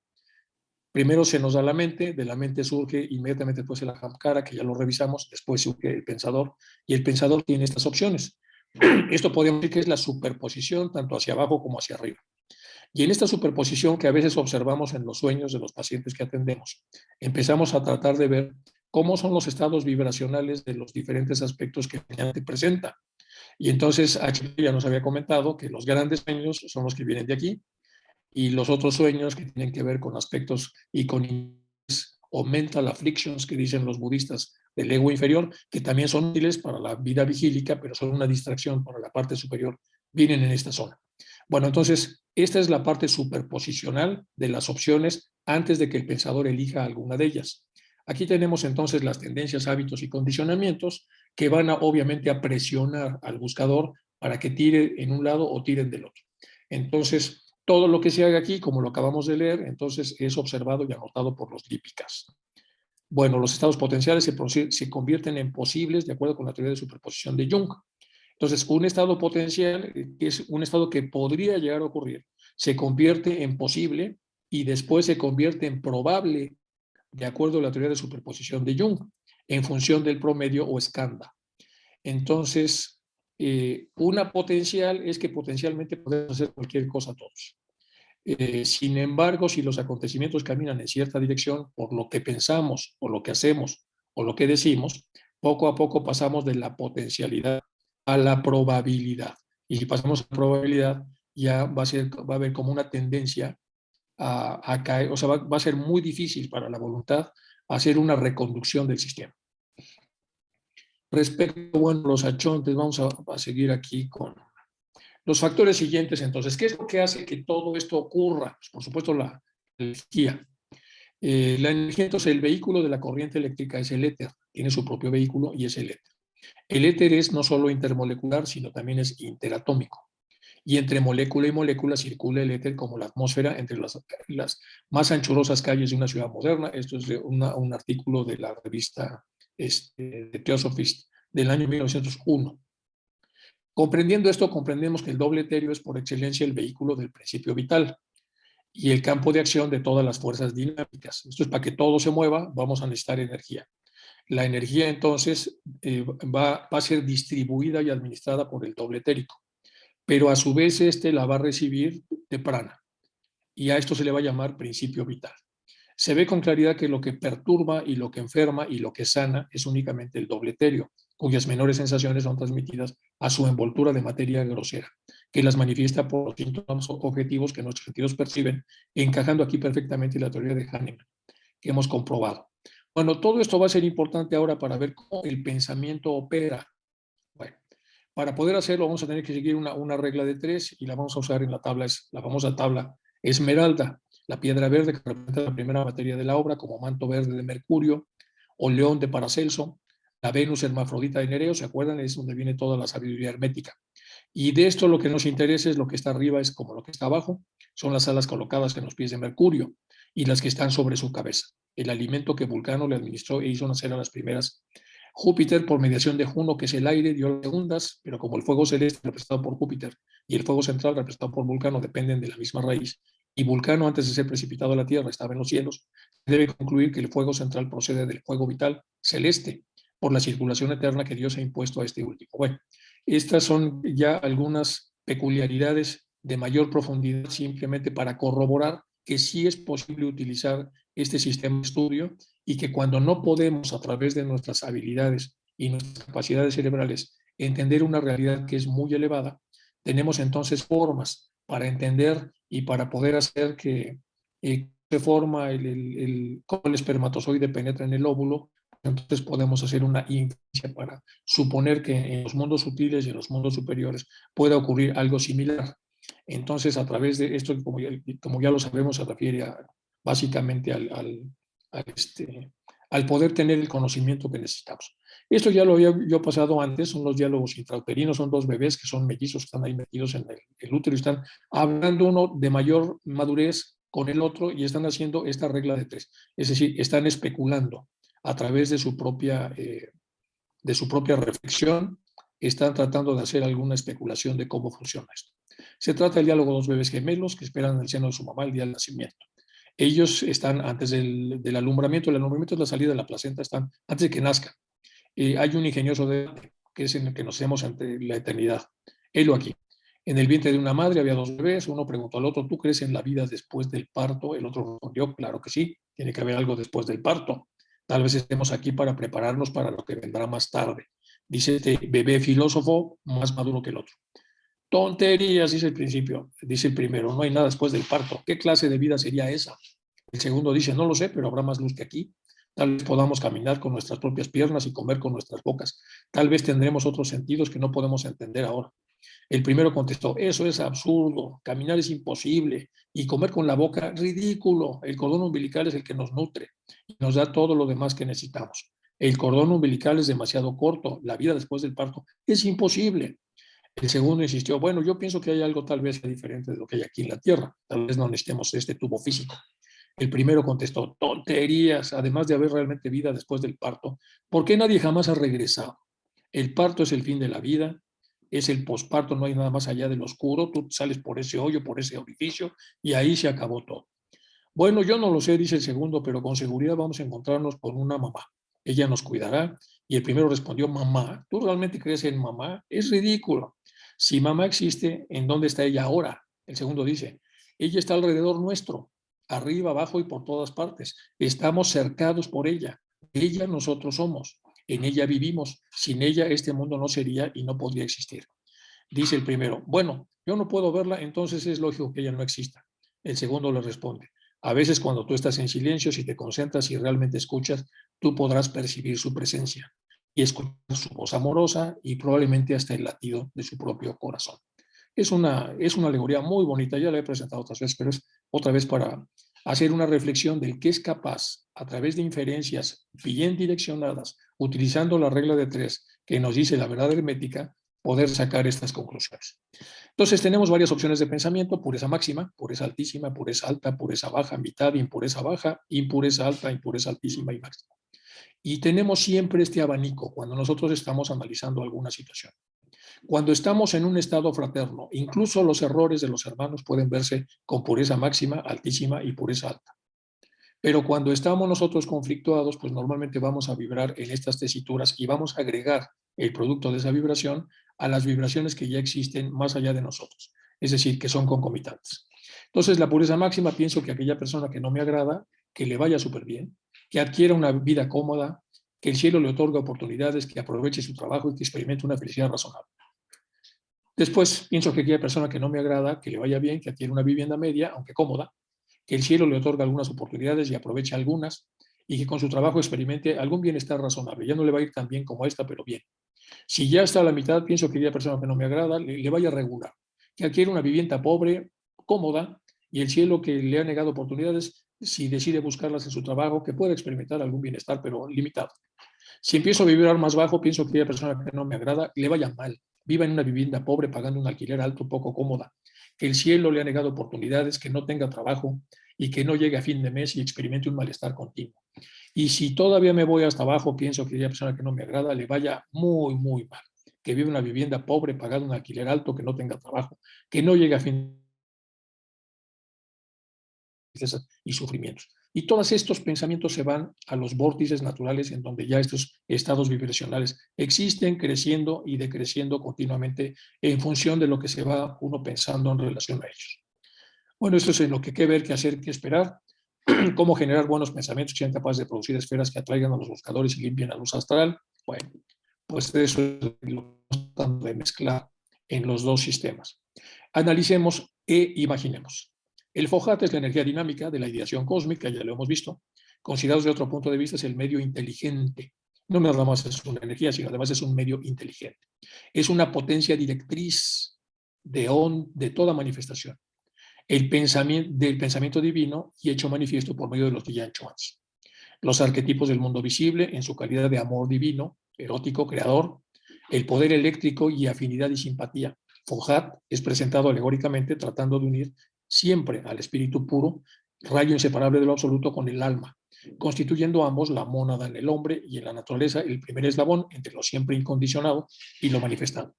Primero se nos da la mente, de la mente surge inmediatamente después el Ahamkara, que ya lo revisamos, después surge el pensador, y el pensador tiene estas opciones. Esto podemos decir que es la superposición tanto hacia abajo como hacia arriba. Y en esta superposición que a veces observamos en los sueños de los pacientes que atendemos, empezamos a tratar de ver cómo son los estados vibracionales de los diferentes aspectos que el paciente presenta. Y entonces, aquí ya nos había comentado que los grandes sueños son los que vienen de aquí, y los otros sueños que tienen que ver con aspectos y con o mental afflictions que dicen los budistas del ego inferior, que también son útiles para la vida vigílica, pero son una distracción para la parte superior, vienen en esta zona. Bueno, entonces, esta es la parte superposicional de las opciones antes de que el pensador elija alguna de ellas. Aquí tenemos entonces las tendencias, hábitos y condicionamientos que van obviamente a presionar al buscador para que tire en un lado o tiren del otro. Entonces, todo lo que se haga aquí, como lo acabamos de leer, entonces es observado y anotado por los lípicas. Bueno, los estados potenciales se convierten en posibles de acuerdo con la teoría de superposición de Jung. Entonces, un estado potencial, que es un estado que podría llegar a ocurrir, se convierte en posible y después se convierte en probable de acuerdo a la teoría de superposición de Jung, en función del promedio o escándalo. Entonces, una potencial es que potencialmente podemos hacer cualquier cosa todos. Sin embargo, si los acontecimientos caminan en cierta dirección por lo que pensamos, o lo que hacemos, o lo que decimos, poco a poco pasamos de la potencialidad a la probabilidad. Y si pasamos a la probabilidad, ya va a haber como una tendencia a caer, o sea, va a ser muy difícil para la voluntad hacer una reconducción del sistema. Respecto, bueno, a los achontes, vamos a seguir aquí con los factores siguientes. Entonces, ¿qué es lo que hace que todo esto ocurra? Pues, por supuesto, la energía. La energía, entonces, el vehículo de la corriente eléctrica es el éter, tiene su propio vehículo y es el éter. El éter es no solo intermolecular, sino también es interatómico. Y entre molécula y molécula circula el éter como la atmósfera entre las más anchurosas calles de una ciudad moderna. Esto es de un artículo de la revista de Theosophist del año 1901. Comprendiendo esto, comprendemos que el doble etéreo es por excelencia el vehículo del principio vital y el campo de acción de todas las fuerzas dinámicas. Esto es para que todo se mueva, vamos a necesitar energía. La energía entonces va a ser distribuida y administrada por el doble etérico, pero a su vez este la va a recibir de prana, y a esto se le va a llamar principio vital. Se ve con claridad que lo que perturba y lo que enferma y lo que sana es únicamente el doble etéreo, cuyas menores sensaciones son transmitidas a su envoltura de materia grosera, que las manifiesta por los síntomas objetivos que nuestros sentidos perciben, encajando aquí perfectamente la teoría de Hahnemann, que hemos comprobado. Bueno, todo esto va a ser importante ahora para ver cómo el pensamiento opera. Bueno, para poder hacerlo vamos a tener que seguir una regla de tres, y la vamos a usar en la tabla, es la famosa tabla esmeralda, la piedra verde que representa la primera materia de la obra, como manto verde de Mercurio, o león de Paracelso, la Venus hermafrodita de Nereo, ¿se acuerdan? Es donde viene toda la sabiduría hermética. Y de esto lo que nos interesa es lo que está arriba, es como lo que está abajo, son las alas colocadas en los pies de Mercurio y las que están sobre su cabeza, el alimento que Vulcano le administró e hizo nacer a las primeras. Júpiter, por mediación de Juno, que es el aire, dio las segundas, pero como el fuego celeste representado por Júpiter y el fuego central representado por Vulcano dependen de la misma raíz, y Vulcano, antes de ser precipitado a la Tierra, estaba en los cielos, debe concluir que el fuego central procede del fuego vital celeste, por la circulación eterna que Dios ha impuesto a este último. Bueno, estas son ya algunas peculiaridades de mayor profundidad, simplemente para corroborar que sí es posible utilizar este sistema de estudio, y que cuando no podemos, a través de nuestras habilidades y nuestras capacidades cerebrales, entender una realidad que es muy elevada, tenemos entonces formas para entender y para poder hacer que se forma cómo el espermatozoide penetra en el óvulo. Entonces podemos hacer una inferencia para suponer que en los mundos sutiles y en los mundos superiores pueda ocurrir algo similar. Entonces, a través de esto, como ya lo sabemos, se refiere básicamente al poder tener el conocimiento que necesitamos. Esto ya lo había yo pasado antes, son los diálogos intrauterinos, son dos bebés que son mellizos, que están ahí metidos en el útero y están hablando uno de mayor madurez con el otro y están haciendo esta regla de tres. Es decir, están especulando a través de su propia reflexión, están tratando de hacer alguna especulación de cómo funciona esto. Se trata del diálogo de dos bebés gemelos que esperan en el seno de su mamá el día del nacimiento. Ellos están antes del alumbramiento. El alumbramiento es la salida de la placenta, están antes de que nazcan. Hay un ingenioso debate que es en el que nos hacemos ante la eternidad. Helo aquí. En el vientre de una madre había dos bebés, uno preguntó al otro, ¿tú crees en la vida después del parto? El otro respondió, claro que sí, tiene que haber algo después del parto. Tal vez estemos aquí para prepararnos para lo que vendrá más tarde. Dice este bebé filósofo más maduro que el otro. Tonterías, dice el primero, no hay nada después del parto. ¿Qué clase de vida sería esa? El segundo dice, no lo sé, pero habrá más luz que aquí. Tal vez podamos caminar con nuestras propias piernas y comer con nuestras bocas. Tal vez tendremos otros sentidos que no podemos entender ahora. El primero contestó, eso es absurdo, caminar es imposible y comer con la boca, ridículo. El cordón umbilical es el que nos nutre y nos da todo lo demás que necesitamos. El cordón umbilical es demasiado corto, la vida después del parto es imposible. El segundo insistió, bueno, yo pienso que hay algo tal vez diferente de lo que hay aquí en la Tierra, tal vez no necesitemos este tubo físico. El primero contestó, tonterías, además de haber realmente vida después del parto, ¿por qué nadie jamás ha regresado? El parto es el fin de la vida, es el posparto, no hay nada más allá del oscuro, tú sales por ese hoyo, por ese orificio, y ahí se acabó todo. Bueno, yo no lo sé, dice el segundo, pero con seguridad vamos a encontrarnos con una mamá. Ella nos cuidará. Y el primero respondió, mamá, ¿tú realmente crees en mamá? Es ridículo. Si mamá existe, ¿en dónde está ella ahora? El segundo dice, ella está alrededor nuestro, arriba, abajo y por todas partes. Estamos cercados por ella. Ella nosotros somos. En ella vivimos. Sin ella este mundo no sería y no podría existir. Dice el primero, bueno, yo no puedo verla, entonces es lógico que ella no exista. El segundo le responde, a veces cuando tú estás en silencio, si te concentras y realmente escuchas, tú podrás percibir su presencia y escuchar su voz amorosa y probablemente hasta el latido de su propio corazón. Es una alegoría muy bonita, ya la he presentado otras veces, pero es otra vez para hacer una reflexión del que es capaz, a través de inferencias bien direccionadas, utilizando la regla de tres que nos dice la verdad hermética, poder sacar estas conclusiones. Entonces tenemos varias opciones de pensamiento: pureza máxima, pureza altísima, pureza alta, pureza baja, mitad, impureza baja, impureza alta, impureza altísima y máxima. Y tenemos siempre este abanico cuando nosotros estamos analizando alguna situación. Cuando estamos en un estado fraterno, incluso los errores de los hermanos pueden verse con pureza máxima, altísima y pureza alta. Pero cuando estamos nosotros conflictuados, pues normalmente vamos a vibrar en estas tesituras y vamos a agregar el producto de esa vibración a las vibraciones que ya existen más allá de nosotros, es decir, que son concomitantes. Entonces, la pureza máxima, pienso que aquella persona que no me agrada, que le vaya súper bien, que adquiera una vida cómoda, que el cielo le otorga oportunidades, que aproveche su trabajo y que experimente una felicidad razonable. Después, pienso que aquella persona que no me agrada, que le vaya bien, que adquiera una vivienda media, aunque cómoda, que el cielo le otorga algunas oportunidades y aproveche algunas, y que con su trabajo experimente algún bienestar razonable. Ya no le va a ir tan bien como esta, pero bien. Si ya está a la mitad, pienso que aquella persona que no me agrada, le vaya a regular, que adquiere una vivienda pobre, cómoda, y el cielo que le ha negado oportunidades, si decide buscarlas en su trabajo, que pueda experimentar algún bienestar, pero limitado. Si empiezo a vibrar más bajo, pienso que aquella persona que no me agrada, le vaya mal, viva en una vivienda pobre, pagando un alquiler alto, poco cómoda, que el cielo le ha negado oportunidades, que no tenga trabajo y que no llegue a fin de mes y experimente un malestar continuo. Y si todavía me voy hasta abajo, pienso que aquella persona que no me agrada le vaya muy, muy mal, que vive en una vivienda pobre, pagando un alquiler alto, que no tenga trabajo, que no llegue a fin y sufrimientos. Y todos estos pensamientos se van a los vórtices naturales en donde ya estos estados vibracionales existen, creciendo y decreciendo continuamente en función de lo que se va uno pensando en relación a ellos. Bueno, esto es en lo que hay que ver, qué hacer, qué esperar, cómo generar buenos pensamientos que sean capaces de producir esferas que atraigan a los buscadores y limpien la luz astral. Bueno, pues eso es lo que estamos de mezclar en los dos sistemas. Analicemos e imaginemos. El FOHAT es la energía dinámica de la ideación cósmica, ya lo hemos visto. Considerados de otro punto de vista, es el medio inteligente. No nada más es una energía, sino además es un medio inteligente. Es una potencia directriz de toda manifestación. El pensamiento, del pensamiento divino y hecho manifiesto por medio de los Dianchuans. los arquetipos del mundo visible en su calidad de amor divino, erótico, creador, el poder eléctrico y afinidad y simpatía. Fohat es presentado alegóricamente tratando de unir siempre al espíritu puro, rayo inseparable de lo absoluto, con el alma, constituyendo ambos la mónada en el hombre y en la naturaleza el primer eslabón entre lo siempre incondicionado y lo manifestado.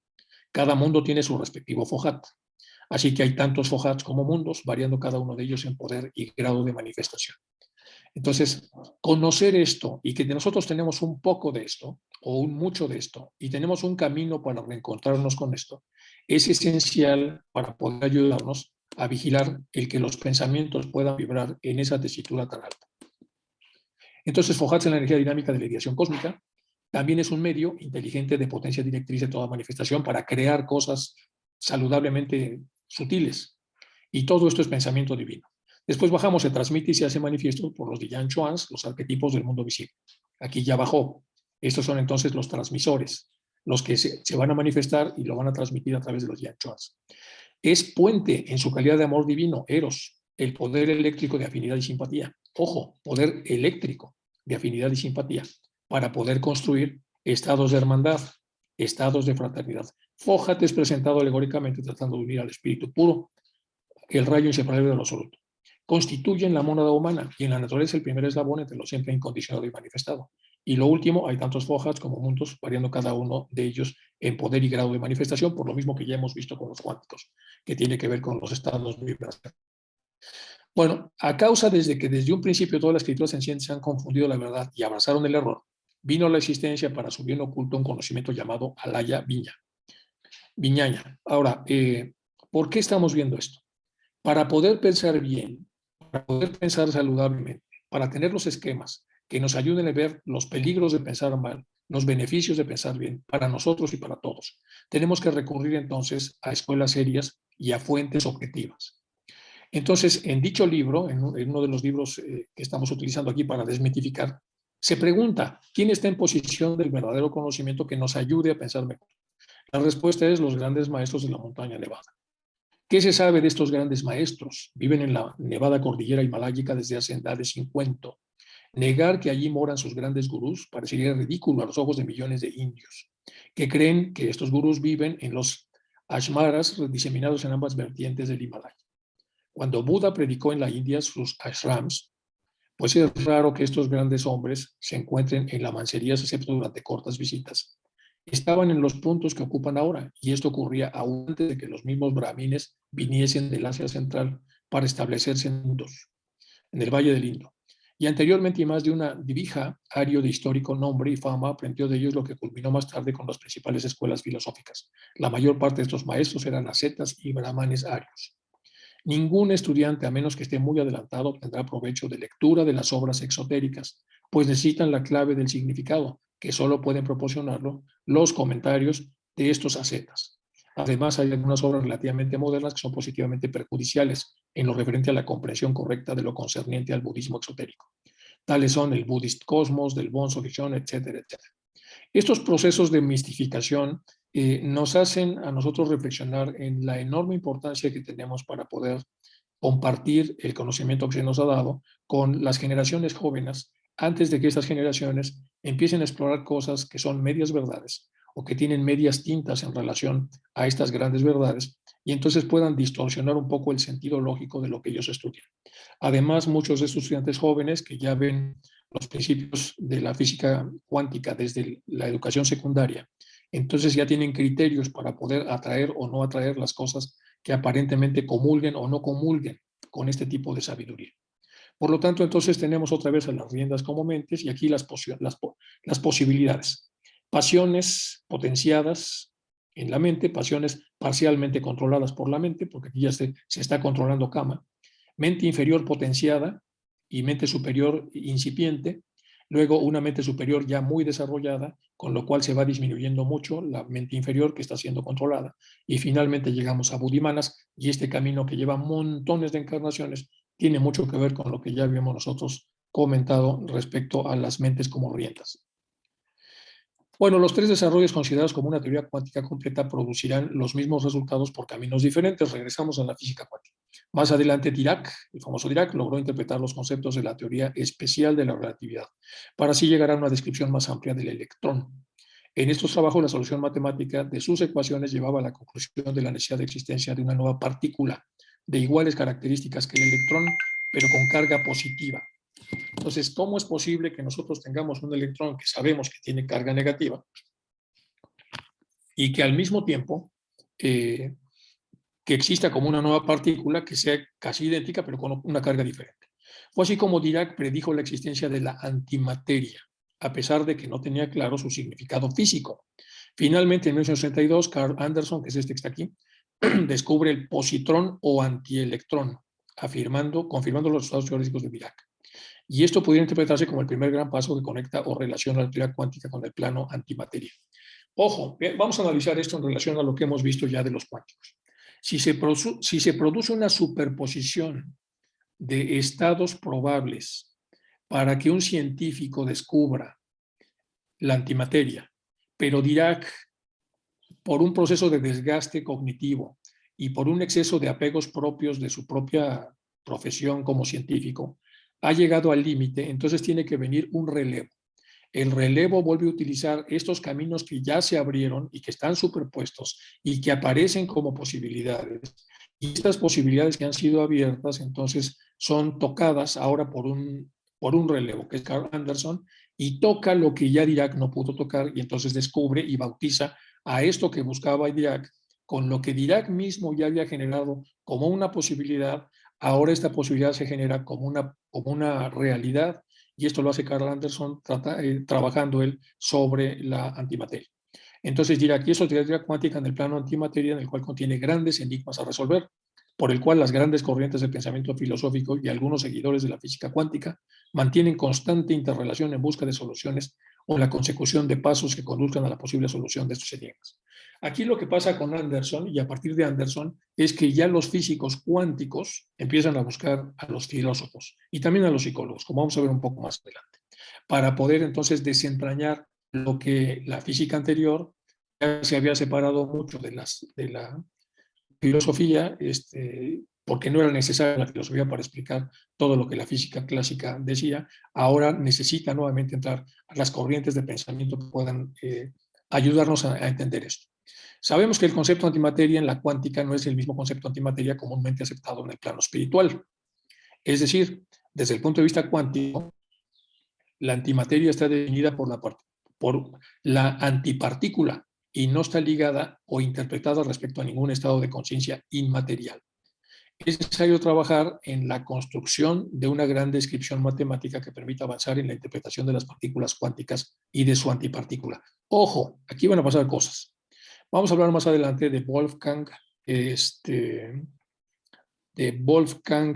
Cada mundo tiene su respectivo Fohat, así que hay tantos Fohats como mundos, variando cada uno de ellos en poder y grado de manifestación. Entonces, conocer esto y que nosotros tenemos un poco de esto o un mucho de esto y tenemos un camino para reencontrarnos con esto, es esencial para poder ayudarnos a vigilar el que los pensamientos puedan vibrar en esa tesitura tan alta. Entonces, fojarse en la energía dinámica de la ideación cósmica también es un medio inteligente de potencia directriz de toda manifestación para crear cosas saludablemente sutiles. Y todo esto es pensamiento divino. Después bajamos, se transmite y se hace manifiesto por los Diyan Chuans, los arquetipos del mundo visible. Aquí ya bajó. Estos son entonces los transmisores, los que se van a manifestar y lo van a transmitir a través de los Diyan Chuans. Es puente en su calidad de amor divino, Eros, el poder eléctrico de afinidad y simpatía. Ojo, poder eléctrico de afinidad y simpatía para poder construir estados de hermandad, estados de fraternidad. Fohat es presentado alegóricamente tratando de unir al espíritu puro, el rayo inseparable de lo absoluto. Constituyen la mónada humana y en la naturaleza el primer eslabón entre lo siempre incondicionado y manifestado. Y lo último, hay tantos Fohats como mundos, variando cada uno de ellos en poder y grado de manifestación, por lo mismo que ya hemos visto con los cuánticos, que tiene que ver con los estados de vibración. Bueno, a causa desde que desde un principio todas las escrituras sencientes se han confundido la verdad y abrazaron el error, vino la existencia para su bien oculto un conocimiento llamado Alaya Viñaña. Ahora, ¿por qué estamos viendo esto? Para poder pensar bien, para poder pensar saludablemente, para tener los esquemas que nos ayuden a ver los peligros de pensar mal, los beneficios de pensar bien, para nosotros y para todos. Tenemos que recurrir entonces a escuelas serias y a fuentes objetivas. Entonces, en dicho libro, en uno de los libros que estamos utilizando aquí para desmitificar, se pregunta, ¿quién está en posición del verdadero conocimiento que nos ayude a pensar mejor? La respuesta es los grandes maestros de la montaña Nevada. ¿Qué se sabe de estos grandes maestros? Viven en la nevada cordillera himaláyica desde hace edades sin cuento. Negar que allí moran sus grandes gurús parecería ridículo a los ojos de millones de indios, que creen que estos gurús viven en los ashmaras diseminados en ambas vertientes del Himalaya. Cuando Buda predicó en la India sus ashrams, pues es raro que estos grandes hombres se encuentren en la mansería, excepto durante cortas visitas. Estaban en los puntos que ocupan ahora, y esto ocurría aún antes de que los mismos brahmines viniesen del Asia Central para establecerse en el Valle del Indo. Y anteriormente, y más de una divija ario de histórico nombre y fama aprendió de ellos, lo que culminó más tarde con las principales escuelas filosóficas. La mayor parte de estos maestros eran ascetas y brahmanes arios. Ningún estudiante, a menos que esté muy adelantado, obtendrá provecho de lectura de las obras exotéricas, pues necesitan la clave del significado, que solo pueden proporcionarlo los comentarios de estos ascetas. Además, hay algunas obras relativamente modernas que son positivamente perjudiciales en lo referente a la comprensión correcta de lo concerniente al budismo exotérico. Tales son el Buddhist Cosmos, del Bonzo Gishon, etcétera, etcétera. Estos procesos de mistificación nos hacen a nosotros reflexionar en la enorme importancia que tenemos para poder compartir el conocimiento que se nos ha dado con las generaciones jóvenes antes de que estas generaciones empiecen a explorar cosas que son medias verdades o que tienen medias tintas en relación a estas grandes verdades y entonces puedan distorsionar un poco el sentido lógico de lo que ellos estudian. Además, muchos de estos estudiantes jóvenes que ya ven los principios de la física cuántica desde la educación secundaria, entonces ya tienen criterios para poder atraer o no atraer las cosas que aparentemente comulguen o no comulguen con este tipo de sabiduría. Por lo tanto, entonces tenemos otra vez a las riendas como mentes y aquí las posibilidades. Pasiones potenciadas en la mente, pasiones parcialmente controladas por la mente, porque aquí ya se está controlando Kama, mente inferior potenciada y mente superior incipiente, luego una mente superior ya muy desarrollada, con lo cual se va disminuyendo mucho la mente inferior que está siendo controlada, y finalmente llegamos a Buddhimanas, y este camino que lleva montones de encarnaciones tiene mucho que ver con lo que ya habíamos nosotros comentado respecto a las mentes como riendas. Bueno, los tres desarrollos considerados como una teoría cuántica completa producirán los mismos resultados por caminos diferentes. Regresamos a la física cuántica. Más adelante, Dirac, el famoso Dirac, logró interpretar los conceptos de la teoría especial de la relatividad, para así llegar a una descripción más amplia del electrón. En estos trabajos, la solución matemática de sus ecuaciones llevaba a la conclusión de la necesidad de existencia de una nueva partícula de iguales características que el electrón, pero con carga positiva. Entonces, ¿cómo es posible que nosotros tengamos un electrón que sabemos que tiene carga negativa y que al mismo tiempo que exista como una nueva partícula que sea casi idéntica pero con una carga diferente? Fue así como Dirac predijo la existencia de la antimateria, a pesar de que no tenía claro su significado físico. Finalmente, en 1962, Carl Anderson, que es este que está aquí, descubre el positrón o antielectrón, confirmando los resultados teóricos de Dirac. Y esto pudiera interpretarse como el primer gran paso que conecta o relaciona la teoría cuántica con el plano antimateria. Ojo, vamos a analizar esto en relación a lo que hemos visto ya de los cuánticos. Si se produce una superposición de estados probables para que un científico descubra la antimateria, pero Dirac, por un proceso de desgaste cognitivo y por un exceso de apegos propios de su propia profesión como científico, ha llegado al límite, entonces tiene que venir un relevo. El relevo vuelve a utilizar estos caminos que ya se abrieron y que están superpuestos y que aparecen como posibilidades. Y estas posibilidades que han sido abiertas, entonces, son tocadas ahora por un relevo, que es Carl Anderson, y toca lo que ya Dirac no pudo tocar, y entonces descubre y bautiza a esto que buscaba Dirac, con lo que Dirac mismo ya había generado como una posibilidad. Ahora esta posibilidad se genera como una realidad, y esto lo hace Carl Anderson trabajando él sobre la antimateria. Entonces Dirac hizo teoría cuántica en el plano antimateria, en el cual contiene grandes enigmas a resolver, por el cual las grandes corrientes de pensamiento filosófico y algunos seguidores de la física cuántica mantienen constante interrelación en busca de soluciones o la consecución de pasos que conduzcan a la posible solución de estos enigmas. Aquí lo que pasa con Anderson, y a partir de Anderson, es que ya los físicos cuánticos empiezan a buscar a los filósofos y también a los psicólogos, como vamos a ver un poco más adelante, para poder entonces desentrañar lo que la física anterior ya se había separado mucho de la filosofía, porque no era necesaria la filosofía para explicar todo lo que la física clásica decía. Ahora necesita nuevamente entrar a las corrientes de pensamiento que puedan ayudarnos a entender esto. Sabemos que el concepto antimateria en la cuántica no es el mismo concepto antimateria comúnmente aceptado en el plano espiritual. Es decir, desde el punto de vista cuántico, la antimateria está definida por la antipartícula y no está ligada o interpretada respecto a ningún estado de conciencia inmaterial. Es necesario trabajar en la construcción de una gran descripción matemática que permita avanzar en la interpretación de las partículas cuánticas y de su antipartícula. Ojo, aquí van a pasar cosas. Vamos a hablar más adelante de Wolfgang,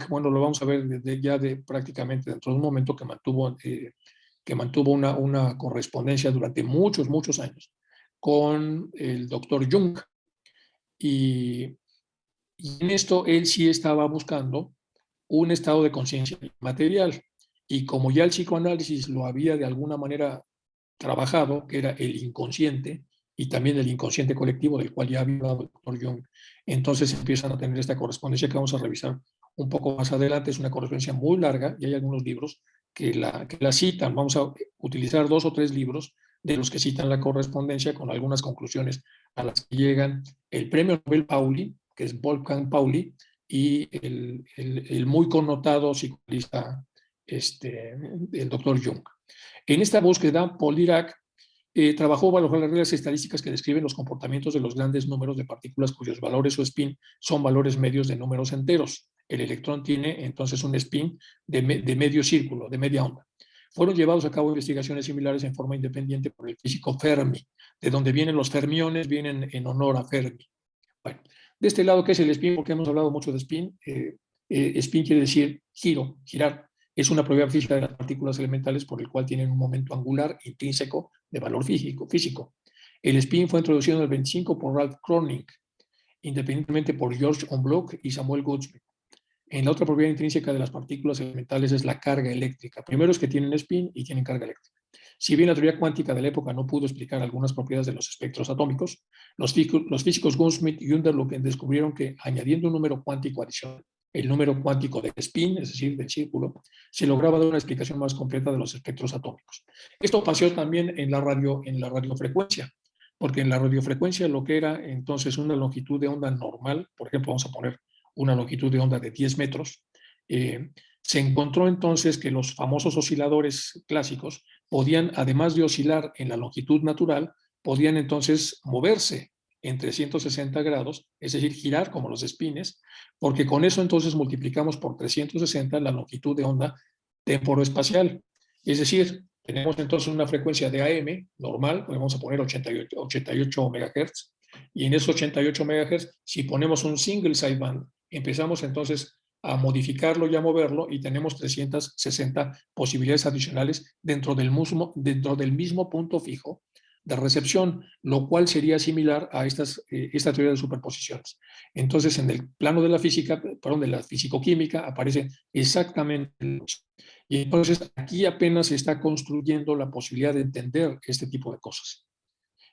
bueno, lo vamos a ver prácticamente dentro de un momento, que mantuvo una correspondencia durante muchos, muchos años con el doctor Jung. Y en esto él sí estaba buscando un estado de conciencia material. Y como ya el psicoanálisis lo había de alguna manera trabajado, que era el inconsciente y también el inconsciente colectivo del cual ya había hablado el doctor Jung, entonces empiezan a tener esta correspondencia que vamos a revisar un poco más adelante. Es una correspondencia muy larga y hay algunos libros que la citan. Vamos a utilizar 2 o 3 libros de los que citan la correspondencia con algunas conclusiones a las que llegan el premio Nobel Pauli, que es Wolfgang Pauli, y el muy connotado psicoanalista, el doctor Jung. En esta búsqueda, Paul Dirac trabajó bajo las reglas estadísticas que describen los comportamientos de los grandes números de partículas cuyos valores o spin son valores medios de números enteros. El electrón tiene entonces un spin de medio círculo, de media onda. Fueron llevados a cabo investigaciones similares en forma independiente por el físico Fermi, de donde vienen los fermiones, vienen en honor a Fermi. Bueno, de este lado, ¿qué es el spin? Porque hemos hablado mucho de spin. Spin quiere decir giro, girar. Es una propiedad física de las partículas elementales por el cual tienen un momento angular intrínseco de valor físico. El spin fue introducido en el 25 por Ralph Kronig, independientemente por George Onblock y Samuel Goldschmidt. En la otra propiedad intrínseca de las partículas elementales es la carga eléctrica. Primero es que tienen spin y tienen carga eléctrica. Si bien la teoría cuántica de la época no pudo explicar algunas propiedades de los espectros atómicos, los físicos Gunsmith y Underloop descubrieron que añadiendo un número cuántico adicional, el número cuántico del spin, es decir, del círculo, se lograba dar una explicación más completa de los espectros atómicos. Esto pasó también en la radiofrecuencia, porque en la radiofrecuencia lo que era entonces una longitud de onda normal, por ejemplo, vamos a poner una longitud de onda de 10 metros, se encontró entonces que los famosos osciladores clásicos podían, además de oscilar en la longitud natural, podían entonces moverse en 360 grados, es decir, girar como los espines, porque con eso entonces multiplicamos por 360 la longitud de onda temporoespacial. Es decir, tenemos entonces una frecuencia de AM normal, vamos a poner 88 MHz, y en esos 88 MHz, si ponemos un single sideband, empezamos entonces a modificarlo y a moverlo y tenemos 360 posibilidades adicionales dentro del mismo punto fijo de recepción, lo cual sería similar a esta teoría de superposiciones. Entonces, en el plano de la física, perdón, de la fisicoquímica, aparece exactamente lo mismo. Y entonces aquí apenas se está construyendo la posibilidad de entender este tipo de cosas.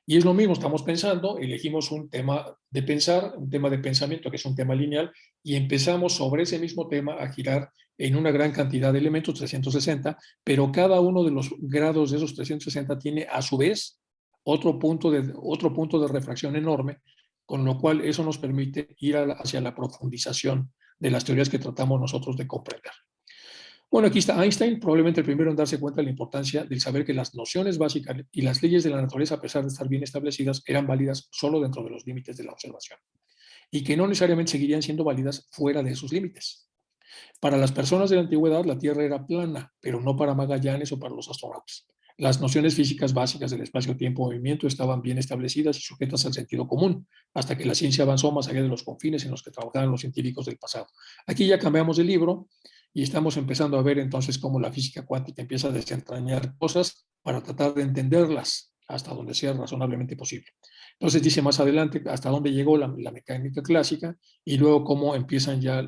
Y es lo mismo, estamos pensando, elegimos un tema de pensar, un tema de pensamiento que es un tema lineal, y empezamos sobre ese mismo tema a girar en una gran cantidad de elementos, 360, pero cada uno de los grados de esos 360 tiene a su vez otro punto de refracción enorme, con lo cual eso nos permite ir hacia la profundización de las teorías que tratamos nosotros de comprender. Bueno, aquí está Einstein, probablemente el primero en darse cuenta de la importancia del saber que las nociones básicas y las leyes de la naturaleza, a pesar de estar bien establecidas, eran válidas solo dentro de los límites de la observación y que no necesariamente seguirían siendo válidas fuera de esos límites. Para las personas de la antigüedad, la Tierra era plana, pero no para Magallanes o para los astronautas. Las nociones físicas básicas del espacio-tiempo-movimiento estaban bien establecidas y sujetas al sentido común, hasta que la ciencia avanzó más allá de los confines en los que trabajaban los científicos del pasado. Aquí ya cambiamos de libro y estamos empezando a ver entonces cómo la física cuántica empieza a desentrañar cosas para tratar de entenderlas hasta donde sea razonablemente posible. Entonces dice más adelante hasta dónde llegó la mecánica clásica y luego cómo empiezan ya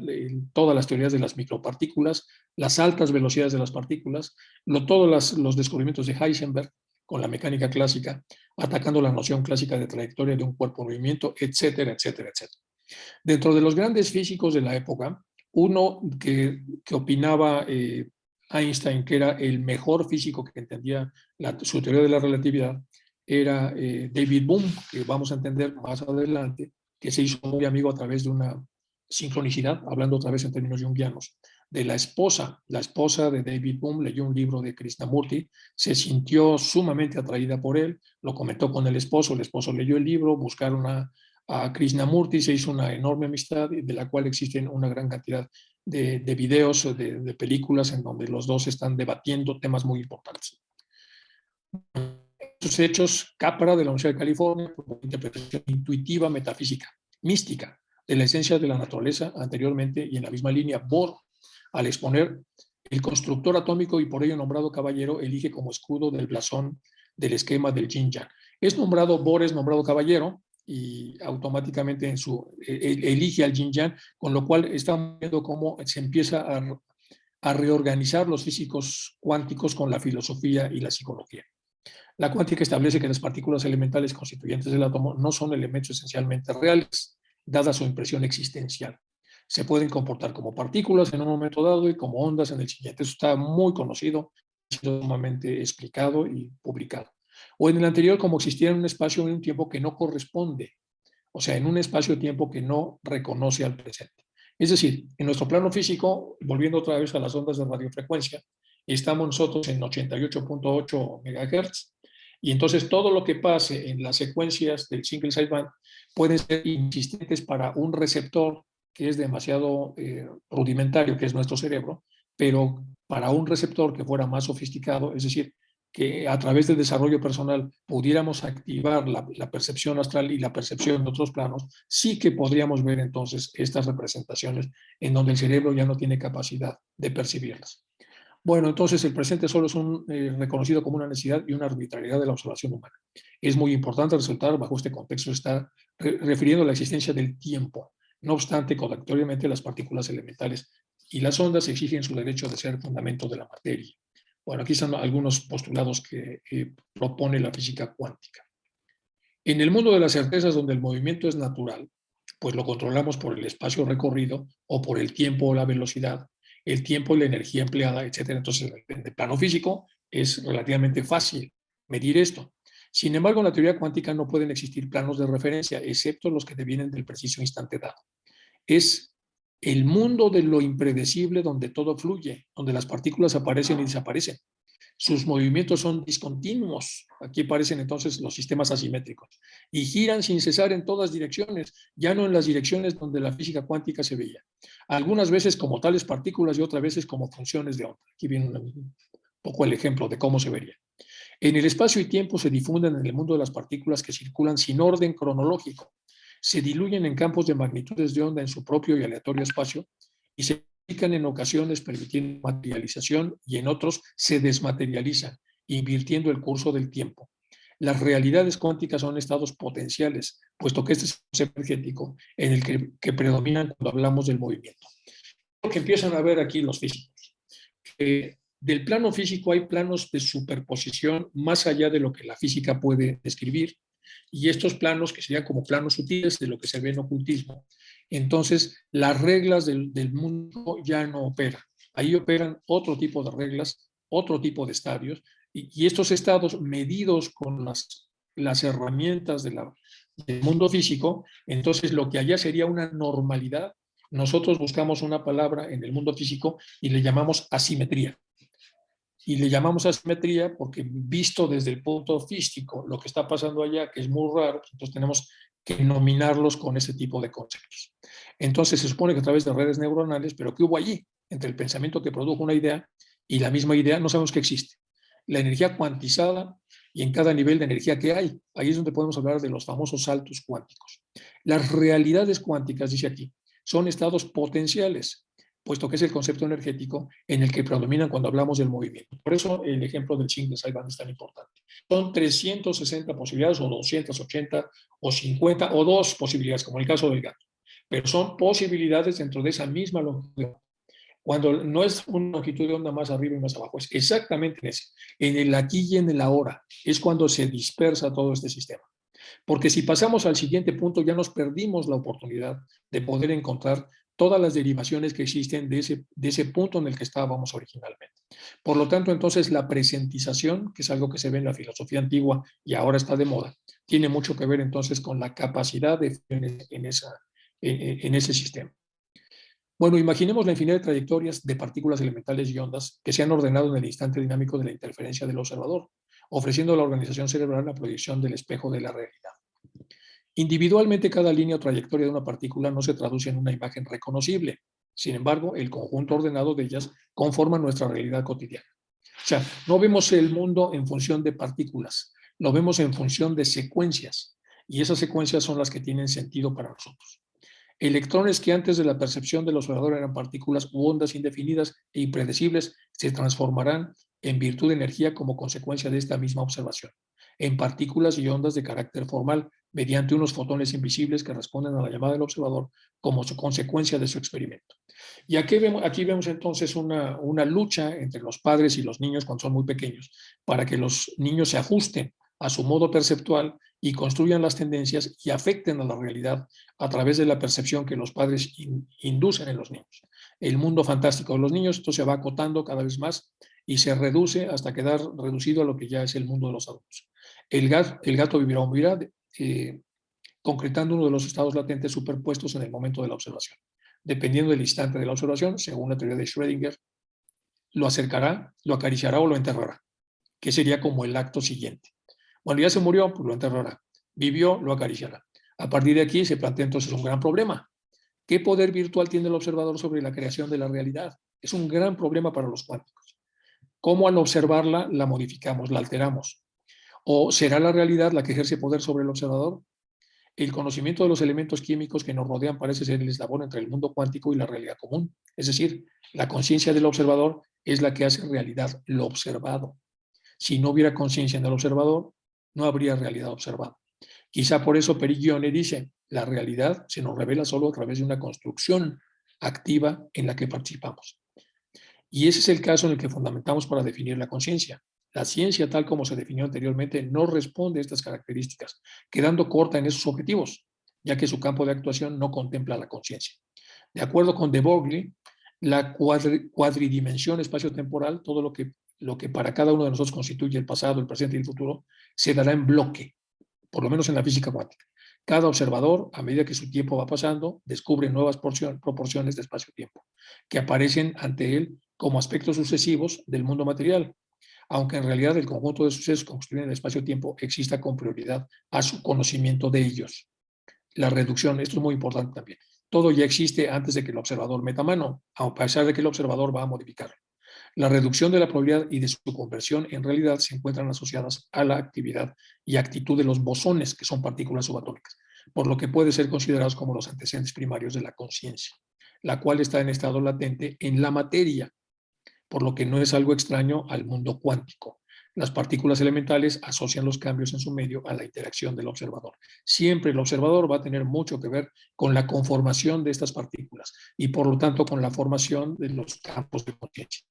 todas las teorías de las micropartículas, las altas velocidades de las partículas, todos los descubrimientos de Heisenberg con la mecánica clásica, atacando la noción clásica de trayectoria de un cuerpo en movimiento, etcétera, etcétera, etcétera. Dentro de los grandes físicos de la época, uno que opinaba Einstein que era el mejor físico que entendía su teoría de la relatividad, era David Bohm, que vamos a entender más adelante, que se hizo muy amigo a través de una sincronicidad, hablando otra vez en términos jungianos, de la esposa. La esposa de David Bohm leyó un libro de Krishnamurti, se sintió sumamente atraída por él, lo comentó con el esposo leyó el libro, buscaron a Krishnamurti, se hizo una enorme amistad de la cual existen una gran cantidad de videos, de películas en donde los dos están debatiendo temas muy importantes. Estos hechos, Capra de la Universidad de California, por interpretación intuitiva, metafísica, mística, de la esencia de la naturaleza anteriormente, y en la misma línea, Bohr, al exponer el constructor atómico y por ello nombrado caballero, elige como escudo del blasón del esquema del yin yang. Bohr es nombrado caballero y automáticamente elige al yin yang, con lo cual estamos viendo cómo se empieza a reorganizar los físicos cuánticos con la filosofía y la psicología. La cuántica establece que las partículas elementales constituyentes del átomo no son elementos esencialmente reales, dada su impresión existencial. Se pueden comportar como partículas en un momento dado y como ondas en el siguiente. Eso está muy conocido, ha sido sumamente explicado y publicado. O en el anterior, como existiera en un espacio y un tiempo que no corresponde, o sea, en un espacio-tiempo que no reconoce al presente. Es decir, en nuestro plano físico, volviendo otra vez a las ondas de radiofrecuencia, estamos nosotros en 88.8 MHz, y entonces todo lo que pase en las secuencias del single sideband pueden ser insistentes para un receptor que es demasiado rudimentario, que es nuestro cerebro, pero para un receptor que fuera más sofisticado, es decir, que a través del desarrollo personal pudiéramos activar la percepción astral y la percepción de otros planos, sí que podríamos ver entonces estas representaciones en donde el cerebro ya no tiene capacidad de percibirlas. Bueno, entonces el presente solo es reconocido como una necesidad y una arbitrariedad de la observación humana. Es muy importante resaltar, bajo este contexto, está refiriendo a la existencia del tiempo. No obstante, contradictoriamente, las partículas elementales y las ondas exigen su derecho de ser fundamento de la materia. Bueno, aquí están algunos postulados que propone la física cuántica. En el mundo de las certezas, donde el movimiento es natural, pues lo controlamos por el espacio recorrido o por el tiempo o la velocidad, el tiempo y la energía empleada, etcétera. Entonces, en el plano físico es relativamente fácil medir esto. Sin embargo, en la teoría cuántica no pueden existir planos de referencia, excepto los que devienen del preciso instante dado. Es el mundo de lo impredecible, donde todo fluye, donde las partículas aparecen y desaparecen. Sus movimientos son discontinuos. Aquí aparecen entonces los sistemas asimétricos y giran sin cesar en todas direcciones, ya no en las direcciones donde la física cuántica se veía. Algunas veces como tales partículas y otras veces como funciones de onda. Aquí viene un poco el ejemplo de cómo se vería. En el espacio y tiempo se difunden en el mundo de las partículas que circulan sin orden cronológico. Se diluyen en campos de magnitudes de onda en su propio y aleatorio espacio y se multiplican en ocasiones permitiendo materialización y en otros se desmaterializan, invirtiendo el curso del tiempo. Las realidades cuánticas son estados potenciales, puesto que este es el concepto energético en el que predominan cuando hablamos del movimiento. Lo que empiezan a ver aquí los físicos. Del plano físico hay planos de superposición más allá de lo que la física puede describir, y estos planos, que serían como planos sutiles de lo que se ve en ocultismo, entonces las reglas del mundo ya no operan. Ahí operan otro tipo de reglas, otro tipo de estadios, y estos estados medidos con las herramientas del mundo físico, entonces lo que allá sería una normalidad, nosotros buscamos una palabra en el mundo físico y le llamamos asimetría. Y le llamamos asimetría porque visto desde el punto físico lo que está pasando allá, que es muy raro, entonces tenemos que nominarlos con ese tipo de conceptos. Entonces se supone que a través de redes neuronales, pero ¿qué hubo allí? Entre el pensamiento que produjo una idea y la misma idea, no sabemos que existe. La energía cuantizada y en cada nivel de energía que hay. Ahí es donde podemos hablar de los famosos saltos cuánticos. Las realidades cuánticas, dice aquí, son estados potenciales, puesto que es el concepto energético en el que predominan cuando hablamos del movimiento. Por eso el ejemplo del zinc de Saiban es tan importante. Son 360 posibilidades, o 280, o 50, o dos posibilidades, como el caso del gato. Pero son posibilidades dentro de esa misma longitud. Cuando no es una longitud de onda más arriba y más abajo, es exactamente en ese, en el aquí y en el ahora, es cuando se dispersa todo este sistema. Porque si pasamos al siguiente punto, ya nos perdimos la oportunidad de poder encontrar todas las derivaciones que existen de ese punto en el que estábamos originalmente. Por lo tanto, entonces, la presentización, que es algo que se ve en la filosofía antigua y ahora está de moda, tiene mucho que ver entonces con la capacidad de en ese sistema. Bueno, imaginemos la infinidad de trayectorias de partículas elementales y ondas que se han ordenado en el instante dinámico de la interferencia del observador, ofreciendo a la organización cerebral la proyección del espejo de la realidad. Individualmente, cada línea o trayectoria de una partícula no se traduce en una imagen reconocible. Sin embargo, el conjunto ordenado de ellas conforma nuestra realidad cotidiana. O sea, no vemos el mundo en función de partículas, lo vemos en función de secuencias, y esas secuencias son las que tienen sentido para nosotros. Electrones que antes de la percepción del observador eran partículas u ondas indefinidas e impredecibles se transformarán en virtud de energía como consecuencia de esta misma observación, en partículas y ondas de carácter formal, mediante unos fotones invisibles que responden a la llamada del observador como su consecuencia de su experimento. Y aquí vemos entonces una lucha entre los padres y los niños cuando son muy pequeños, para que los niños se ajusten a su modo perceptual y construyan las tendencias y afecten a la realidad a través de la percepción que los padres inducen en los niños. El mundo fantástico de los niños, esto se va acotando cada vez más y se reduce hasta quedar reducido a lo que ya es el mundo de los adultos. El gato vivirá o morirá, concretando uno de los estados latentes superpuestos en el momento de la observación. Dependiendo del instante de la observación, según la teoría de Schrödinger, lo acercará, lo acariciará o lo enterrará, que sería como el acto siguiente. Cuando ya se murió, pues lo enterrará. Vivió, lo acariciará. A partir de aquí se plantea entonces un gran problema. ¿Qué poder virtual tiene el observador sobre la creación de la realidad? Es un gran problema para los cuánticos. ¿Cómo al observarla la modificamos, la alteramos? ¿O será la realidad la que ejerce poder sobre el observador? El conocimiento de los elementos químicos que nos rodean parece ser el eslabón entre el mundo cuántico y la realidad común. Es decir, la conciencia del observador es la que hace realidad lo observado. Si no hubiera conciencia en el observador, no habría realidad observada. Quizá por eso Perigione dice, la realidad se nos revela solo a través de una construcción activa en la que participamos. Y ese es el caso en el que fundamentamos para definir la conciencia. La ciencia, tal como se definió anteriormente, no responde a estas características, quedando corta en esos objetivos, ya que su campo de actuación no contempla la conciencia. De acuerdo con de Broglie, la cuadridimensión espacio-temporal, todo lo que para cada uno de nosotros constituye el pasado, el presente y el futuro, se dará en bloque, por lo menos en la física cuántica. Cada observador, a medida que su tiempo va pasando, descubre nuevas proporciones de espacio-tiempo, que aparecen ante él como aspectos sucesivos del mundo material, aunque en realidad el conjunto de sucesos que constituyen el espacio-tiempo exista con prioridad a su conocimiento de ellos. La reducción, esto es muy importante también. Todo ya existe antes de que el observador meta mano, a pesar de que el observador va a modificarlo. La reducción de la probabilidad y de su conversión en realidad se encuentran asociadas a la actividad y actitud de los bosones, que son partículas subatómicas, por lo que pueden ser considerados como los antecedentes primarios de la conciencia, la cual está en estado latente en la materia, por lo que no es algo extraño al mundo cuántico. Las partículas elementales asocian los cambios en su medio a la interacción del observador. Siempre el observador va a tener mucho que ver con la conformación de estas partículas y por lo tanto con la formación de los campos de conciencia.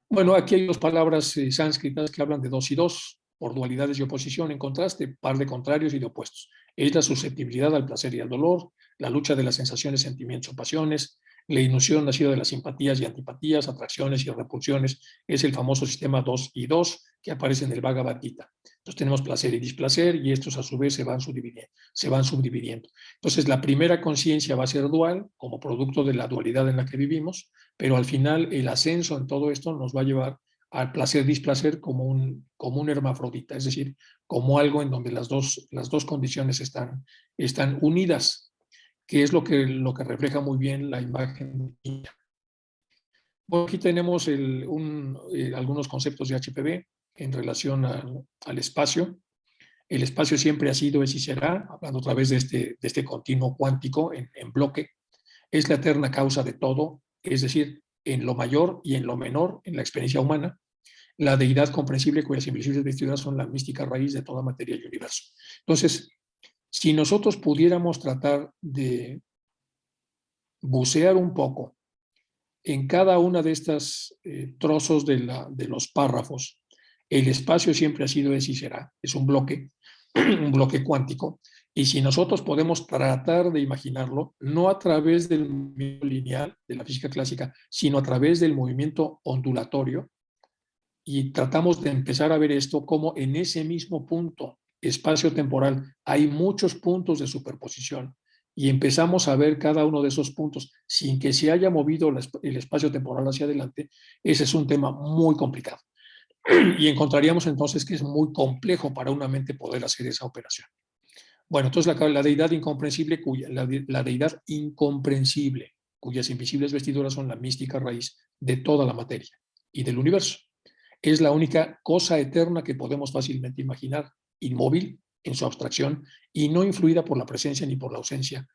Bueno, aquí hay dos palabras sánscritas que hablan de dos y dos, por dualidades y oposición, en contraste, par de contrarios y de opuestos. Es la susceptibilidad al placer y al dolor, la lucha de las sensaciones, sentimientos o pasiones, la ilusión nacida de las simpatías y antipatías, atracciones y repulsiones, es el famoso sistema 2 y 2 que aparece en el Bhagavad Gita. Entonces tenemos placer y displacer y estos a su vez se van subdividiendo. Entonces la primera conciencia va a ser dual como producto de la dualidad en la que vivimos, pero al final el ascenso en todo esto nos va a llevar al placer-displacer como un hermafrodita, es decir, como algo en donde las dos condiciones están unidas, que es lo que refleja muy bien la imagen. Bueno, aquí tenemos algunos conceptos de HPV en relación al espacio. El espacio siempre ha sido, es y será, hablando otra vez de este continuo cuántico en bloque, es la eterna causa de todo, es decir, en lo mayor y en lo menor, en la experiencia humana, la deidad comprensible cuyas invisibles vestiduras son la mística raíz de toda materia y universo. Entonces, si nosotros pudiéramos tratar de bucear un poco en cada una de estas trozos de los párrafos, el espacio siempre ha sido, es y será, es un bloque cuántico, y si nosotros podemos tratar de imaginarlo, no a través del movimiento lineal de la física clásica, sino a través del movimiento ondulatorio, y tratamos de empezar a ver esto como en ese mismo punto espacio-temporal hay muchos puntos de superposición, y empezamos a ver cada uno de esos puntos sin que se haya movido el espacio-temporal hacia adelante, ese es un tema muy complicado. Y encontraríamos entonces que es muy complejo para una mente poder hacer esa operación. Bueno, entonces la deidad incomprensible, la deidad incomprensible, cuyas invisibles vestiduras son la mística raíz de toda la materia y del universo. Es la única cosa eterna que podemos fácilmente imaginar, inmóvil en su abstracción y no influida por la presencia ni por la ausencia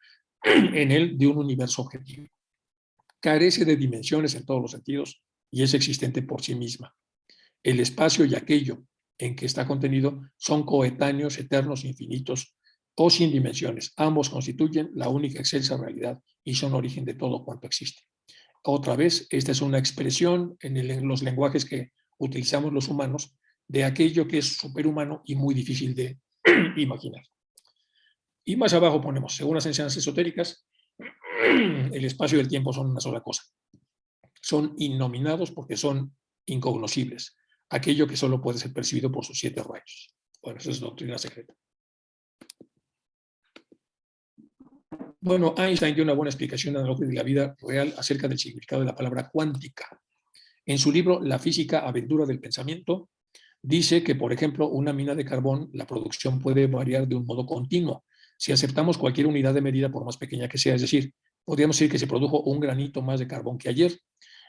en él de un universo objetivo. Carece de dimensiones en todos los sentidos y es existente por sí misma. El espacio y aquello en que está contenido son coetáneos, eternos, infinitos o sin dimensiones. Ambos constituyen la única excelsa realidad y son origen de todo cuanto existe. Otra vez, esta es una expresión en los lenguajes que utilizamos los humanos de aquello que es superhumano y muy difícil de imaginar. Y más abajo ponemos, según las enseñanzas esotéricas, el espacio y el tiempo son una sola cosa. Son innominados porque son incognoscibles. Aquello que solo puede ser percibido por sus 7 rayos. Bueno, eso es doctrina secreta. Bueno, Einstein dio una buena explicación analógica de la vida real acerca del significado de la palabra cuántica. En su libro La física aventura del pensamiento, dice que, por ejemplo, una mina de carbón, la producción puede variar de un modo continuo. Si aceptamos cualquier unidad de medida, por más pequeña que sea, es decir, podríamos decir que se produjo un granito más de carbón que ayer.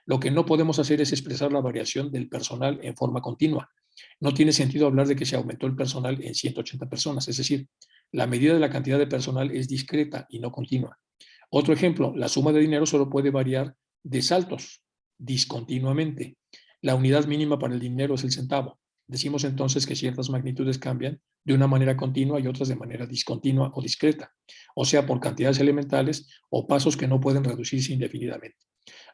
Lo que no podemos hacer es expresar la variación del personal en forma continua. No tiene sentido hablar de que se aumentó el personal en 180 personas, es decir, la medida de la cantidad de personal es discreta y no continua. Otro ejemplo, la suma de dinero solo puede variar de saltos, discontinuamente. La unidad mínima para el dinero es el centavo. Decimos entonces que ciertas magnitudes cambian de una manera continua y otras de manera discontinua o discreta, o sea, por cantidades elementales o pasos que no pueden reducirse indefinidamente.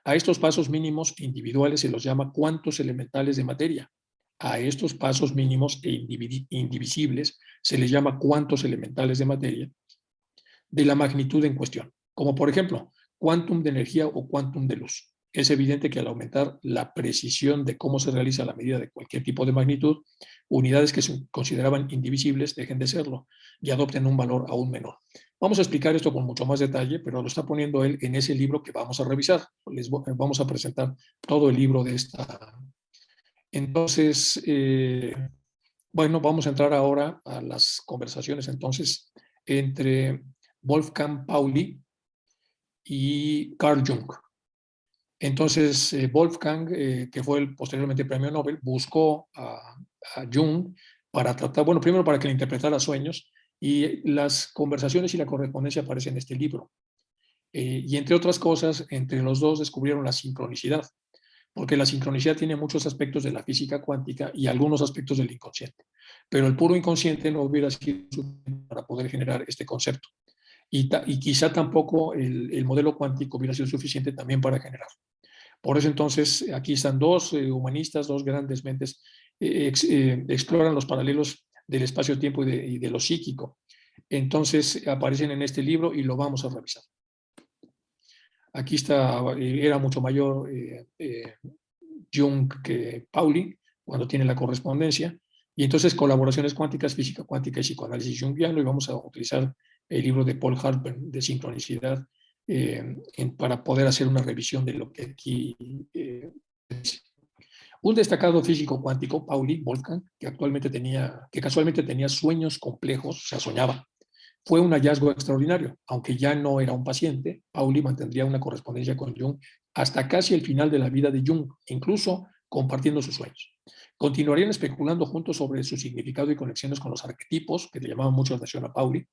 A estos pasos mínimos individuales se los llama cuantos elementales de materia. A estos pasos mínimos e indivisibles se les llama cuantos elementales de materia de la magnitud en cuestión, como por ejemplo, quantum de energía o quantum de luz. Es evidente que al aumentar la precisión de cómo se realiza la medida de cualquier tipo de magnitud, unidades que se consideraban indivisibles dejen de serlo y adopten un valor aún menor. Vamos a explicar esto con mucho más detalle, pero lo está poniendo él en ese libro que vamos a revisar. Vamos a presentar todo el libro de esta. Entonces, bueno, vamos a entrar ahora a las conversaciones entonces entre Wolfgang Pauli y Carl Jung. Entonces, Wolfgang, que fue el posteriormente premio Nobel, buscó a Jung para tratar, bueno, primero para que le interpretara sueños, y las conversaciones y la correspondencia aparecen en este libro. Y entre otras cosas, entre los dos descubrieron la sincronicidad, porque la sincronicidad tiene muchos aspectos de la física cuántica y algunos aspectos del inconsciente, pero el puro inconsciente no hubiera sido suficiente para poder generar este concepto. Y quizá tampoco el modelo cuántico hubiera sido suficiente también para generar. Por eso entonces aquí están dos humanistas, dos grandes mentes, exploran los paralelos del espacio-tiempo y de lo psíquico. Entonces aparecen en este libro y lo vamos a revisar. Aquí está, era mucho mayor Jung que Pauli, cuando tiene la correspondencia, y entonces colaboraciones cuánticas, física cuántica y psicoanálisis junguiano, y vamos a utilizar el libro de Paul Harper de sincronicidad para poder hacer una revisión de lo que aquí dice. Un destacado físico cuántico, Pauli Wolfgang, que casualmente tenía sueños complejos, o sea, soñaba, fue un hallazgo extraordinario. Aunque ya no era un paciente, Pauli mantendría una correspondencia con Jung hasta casi el final de la vida de Jung, incluso compartiendo sus sueños. Continuarían especulando juntos sobre su significado y conexiones con los arquetipos, que le llamaban mucho la atención a Pauli,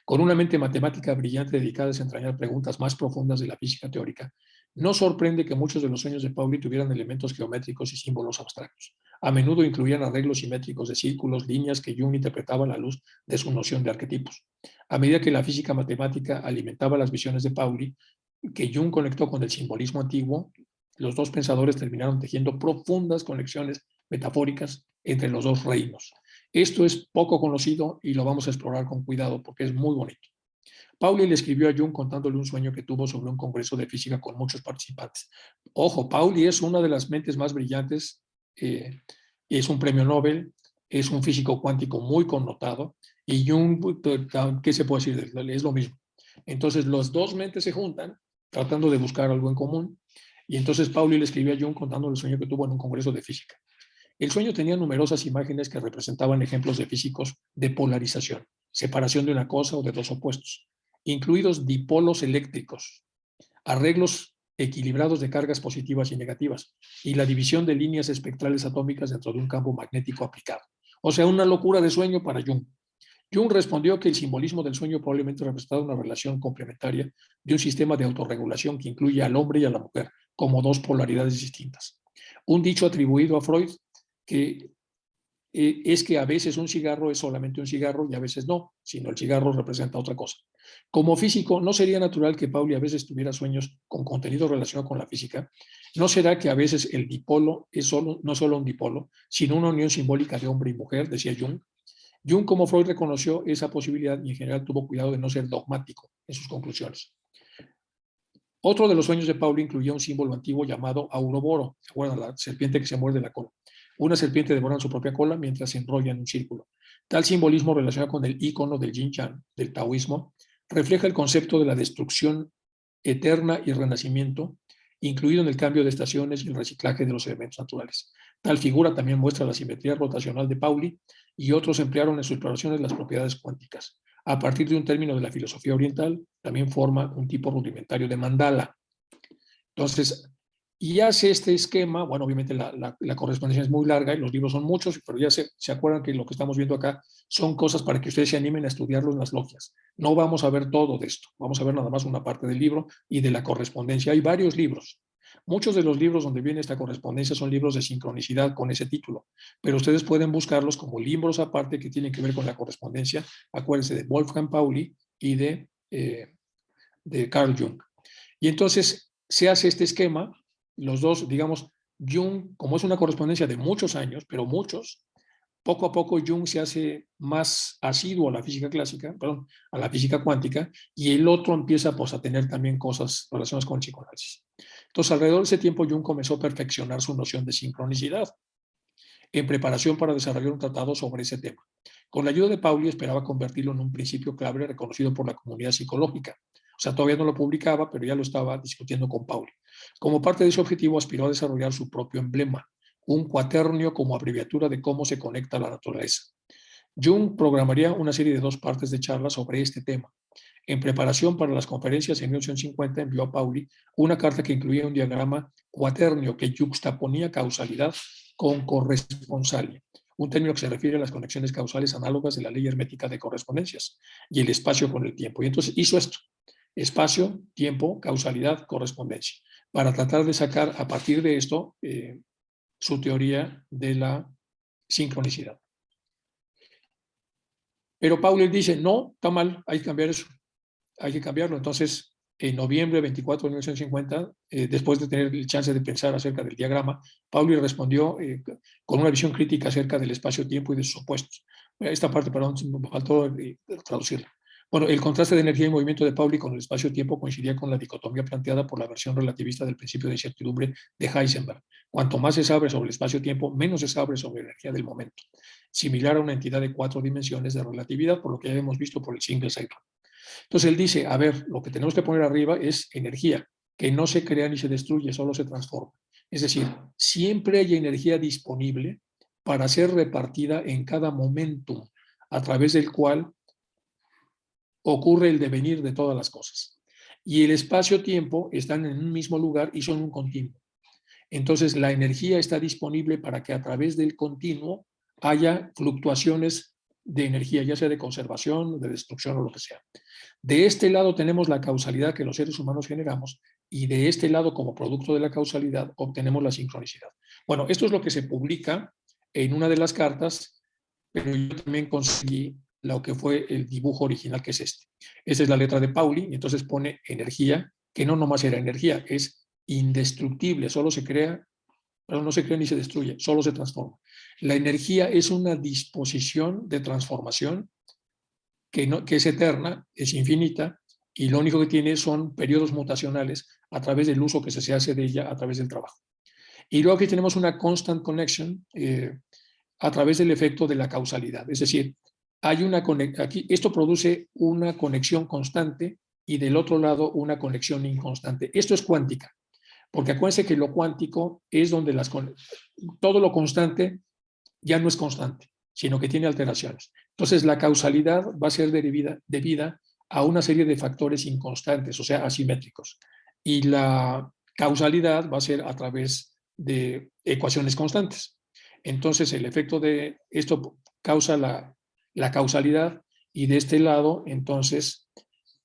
con una mente matemática brillante dedicada a desentrañar preguntas más profundas de la física teórica. No sorprende que muchos de los sueños de Pauli tuvieran elementos geométricos y símbolos abstractos. A menudo incluían arreglos simétricos de círculos, líneas que Jung interpretaba a la luz de su noción de arquetipos. A medida que la física matemática alimentaba las visiones de Pauli, que Jung conectó con el simbolismo antiguo, los dos pensadores terminaron tejiendo profundas conexiones metafóricas entre los dos reinos. Esto es poco conocido y lo vamos a explorar con cuidado porque es muy bonito. Pauli le escribió a Jung contándole un sueño que tuvo sobre un congreso de física con muchos participantes. Ojo, Pauli es una de las mentes más brillantes, es un premio Nobel, es un físico cuántico muy connotado, y Jung, ¿qué se puede decir? Es lo mismo. Entonces, los dos mentes se juntan tratando de buscar algo en común, y entonces Pauli le escribió a Jung contándole el sueño que tuvo en un congreso de física. El sueño tenía numerosas imágenes que representaban ejemplos de físicos de polarización, separación de una cosa o de dos opuestos, incluidos dipolos eléctricos, arreglos equilibrados de cargas positivas y negativas, y la división de líneas espectrales atómicas dentro de un campo magnético aplicado. O sea, una locura de sueño para Jung. Jung respondió que el simbolismo del sueño probablemente representaba una relación complementaria de un sistema de autorregulación que incluye al hombre y a la mujer como dos polaridades distintas. Un dicho atribuido a Freud que es que a veces un cigarro es solamente un cigarro y a veces no, sino el cigarro representa otra cosa. Como físico, ¿no sería natural que Pauli a veces tuviera sueños con contenido relacionado con la física? ¿No será que a veces el dipolo es no solo un dipolo, sino una unión simbólica de hombre y mujer, decía Jung? Jung, como Freud, reconoció esa posibilidad y en general tuvo cuidado de no ser dogmático en sus conclusiones. Otro de los sueños de Pauli incluía un símbolo antiguo llamado Auroboro, ¿se acuerdan? La serpiente que se muerde la cola. Una serpiente devora su propia cola mientras se enrolla en un círculo. Tal simbolismo relacionado con el ícono del yin-yang, del taoísmo, refleja el concepto de la destrucción eterna y renacimiento, incluido en el cambio de estaciones y el reciclaje de los elementos naturales. Tal figura también muestra la simetría rotacional de Pauli y otros emplearon en sus exploraciones las propiedades cuánticas. A partir de un término de la filosofía oriental, también forma un tipo rudimentario de mandala. Entonces, y hace este esquema, bueno, obviamente la correspondencia es muy larga y los libros son muchos, pero ya se acuerdan que lo que estamos viendo acá son cosas para que ustedes se animen a estudiarlo en las logias. No vamos a ver todo de esto, vamos a ver nada más una parte del libro y de la correspondencia. Hay varios libros. Muchos de los libros donde viene esta correspondencia son libros de sincronicidad con ese título, pero ustedes pueden buscarlos como libros aparte que tienen que ver con la correspondencia. Acuérdense de Wolfgang Pauli y de Carl Jung. Y entonces se hace este esquema, los dos, digamos, Jung, como es una correspondencia de muchos años, pero muchos, poco a poco Jung se hace más asiduo a la física clásica, perdón, a la física cuántica, y el otro empieza pues, a tener también cosas relacionadas con el psicoanálisis. Entonces, alrededor de ese tiempo, Jung comenzó a perfeccionar su noción de sincronicidad en preparación para desarrollar un tratado sobre ese tema. Con la ayuda de Pauli esperaba convertirlo en un principio clave reconocido por la comunidad psicológica. O sea, todavía no lo publicaba, pero ya lo estaba discutiendo con Pauli. Como parte de ese objetivo, aspiró a desarrollar su propio emblema, un cuaternio como abreviatura de cómo se conecta la naturaleza. Jung programaría una serie de 2 partes de charlas sobre este tema. En preparación para las conferencias en 1950 envió a Pauli una carta que incluía un diagrama cuaternio que yuxtaponía causalidad con corresponsalia, un término que se refiere a las conexiones causales análogas de la ley hermética de correspondencias y el espacio con el tiempo. Y entonces hizo esto, espacio, tiempo, causalidad, correspondencia, para tratar de sacar a partir de esto su teoría de la sincronicidad. Pero Pauli dice, no, está mal, hay que cambiar eso, hay que cambiarlo. Entonces, en noviembre 24 de 1950, después de tener el chance de pensar acerca del diagrama, Pauli respondió con una visión crítica acerca del espacio-tiempo y de sus opuestos. Esta parte, perdón, me faltó traducirla. Bueno, el contraste de energía y movimiento de Pauli con el espacio-tiempo coincidía con la dicotomía planteada por la versión relativista del principio de incertidumbre de Heisenberg. Cuanto más se sabe sobre el espacio-tiempo, menos se sabe sobre la energía del momento, similar a una entidad de 4 dimensiones de relatividad, por lo que ya hemos visto por el single cycle. Entonces él dice, a ver, lo que tenemos que poner arriba es energía, que no se crea ni se destruye, solo se transforma. Es decir, siempre hay energía disponible para ser repartida en cada momento, a través del cual ocurre el devenir de todas las cosas. Y el espacio-tiempo están en un mismo lugar y son un continuo. Entonces la energía está disponible para que a través del continuo haya fluctuaciones de energía, ya sea de conservación, de destrucción o lo que sea. De este lado tenemos la causalidad que los seres humanos generamos y de este lado, como producto de la causalidad, obtenemos la sincronicidad. Bueno, esto es lo que se publica en una de las cartas, pero yo también conseguí lo que fue el dibujo original, que es este. Esta es la letra de Pauli, y entonces pone energía, que no nomás era energía, es indestructible, solo se crea, pero no se crea ni se destruye, solo se transforma. La energía es una disposición de transformación que es eterna, es infinita, y lo único que tiene son periodos mutacionales a través del uso que se hace de ella a través del trabajo. Y luego aquí tenemos una constant connection a través del efecto de la causalidad. Es decir, hay una aquí esto produce una conexión constante y del otro lado una conexión inconstante. Esto es cuántica, porque acuérdense que lo cuántico es donde todo lo constante ya no es constante, sino que tiene alteraciones. Entonces, la causalidad va a ser debida a una serie de factores inconstantes, o sea, asimétricos. Y la causalidad va a ser a través de ecuaciones constantes. Entonces, el efecto de esto causa la causalidad y de este lado, entonces,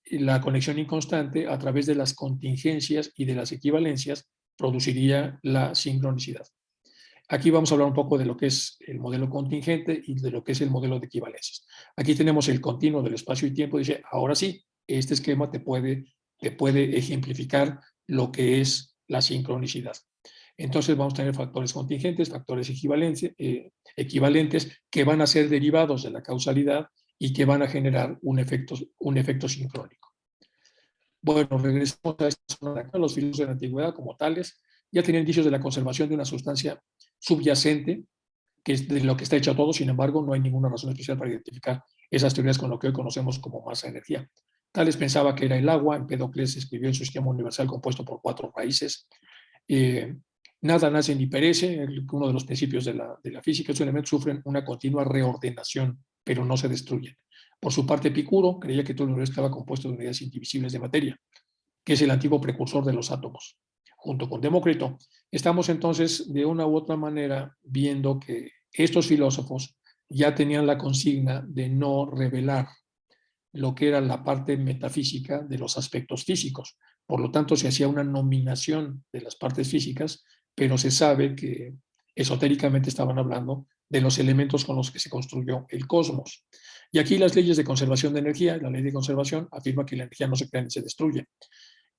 la conexión inconstante a través de las contingencias y de las equivalencias produciría la sincronicidad. Aquí vamos a hablar un poco de lo que es el modelo contingente y de lo que es el modelo de equivalencias. Aquí tenemos el continuo del espacio y tiempo. Dice, ahora sí, este esquema te puede ejemplificar lo que es la sincronicidad. Entonces vamos a tener factores contingentes, factores equivalentes que van a ser derivados de la causalidad y que van a generar un efecto sincrónico. Bueno, regresamos a esta zona de acá. Los filósofos de la antigüedad como tales ya tenían indicios de la conservación de una sustancia subyacente, que es de lo que está hecho todo. Sin embargo, no hay ninguna razón especial para identificar esas teorías con lo que hoy conocemos como masa energía. Tales pensaba que era el agua. Empédocles escribió en su sistema universal compuesto por 4 raíces. Nada nace ni perece, uno de los principios de la física. Estos elementos sufren una continua reordenación, pero no se destruyen. Por su parte, Epicuro creía que todo el universo estaba compuesto de unidades indivisibles de materia, que es el antiguo precursor de los átomos. Junto con Demócrito, estamos entonces de una u otra manera viendo que estos filósofos ya tenían la consigna de no revelar lo que era la parte metafísica de los aspectos físicos, Por lo tanto, se hacía una nominación de las partes físicas, pero se sabe que esotéricamente estaban hablando de los elementos con los que se construyó el cosmos. Y aquí las leyes de conservación de energía, la ley de conservación afirma que la energía no se crea ni se destruye,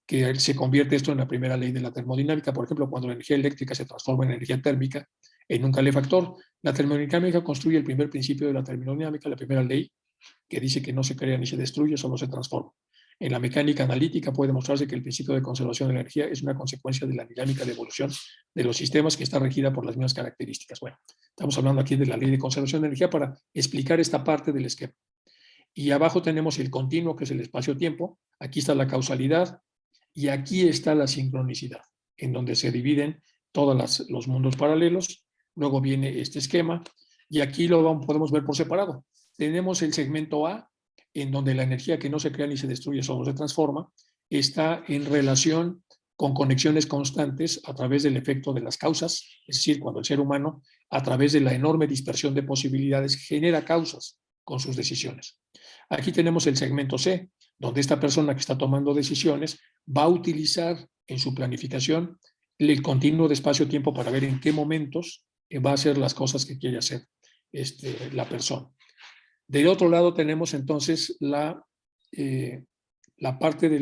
que se convierte esto en la primera ley de la termodinámica. Por ejemplo, cuando la energía eléctrica se transforma en energía térmica en un calefactor, la termodinámica construye el primer principio de la termodinámica, la primera ley, que dice que no se crea ni se destruye, solo se transforma. En la mecánica analítica puede demostrarse que el principio de conservación de la energía es una consecuencia de la dinámica de evolución de los sistemas que está regida por las mismas características. Bueno, estamos hablando aquí de la ley de conservación de energía para explicar esta parte del esquema. Y abajo tenemos el continuo, que es el espacio-tiempo. Aquí está la causalidad y aquí está la sincronicidad, en donde se dividen todos los mundos paralelos. Luego viene este esquema y aquí lo podemos ver por separado. Tenemos el segmento A, en donde la energía que no se crea ni se destruye, solo se transforma, está en relación con conexiones constantes a través del efecto de las causas, es decir, cuando el ser humano, a través de la enorme dispersión de posibilidades, genera causas con sus decisiones. Aquí tenemos el segmento C, donde esta persona que está tomando decisiones va a utilizar en su planificación el continuo de espacio-tiempo para ver en qué momentos va a hacer las cosas que quiere hacer la persona. Del otro lado tenemos entonces la parte de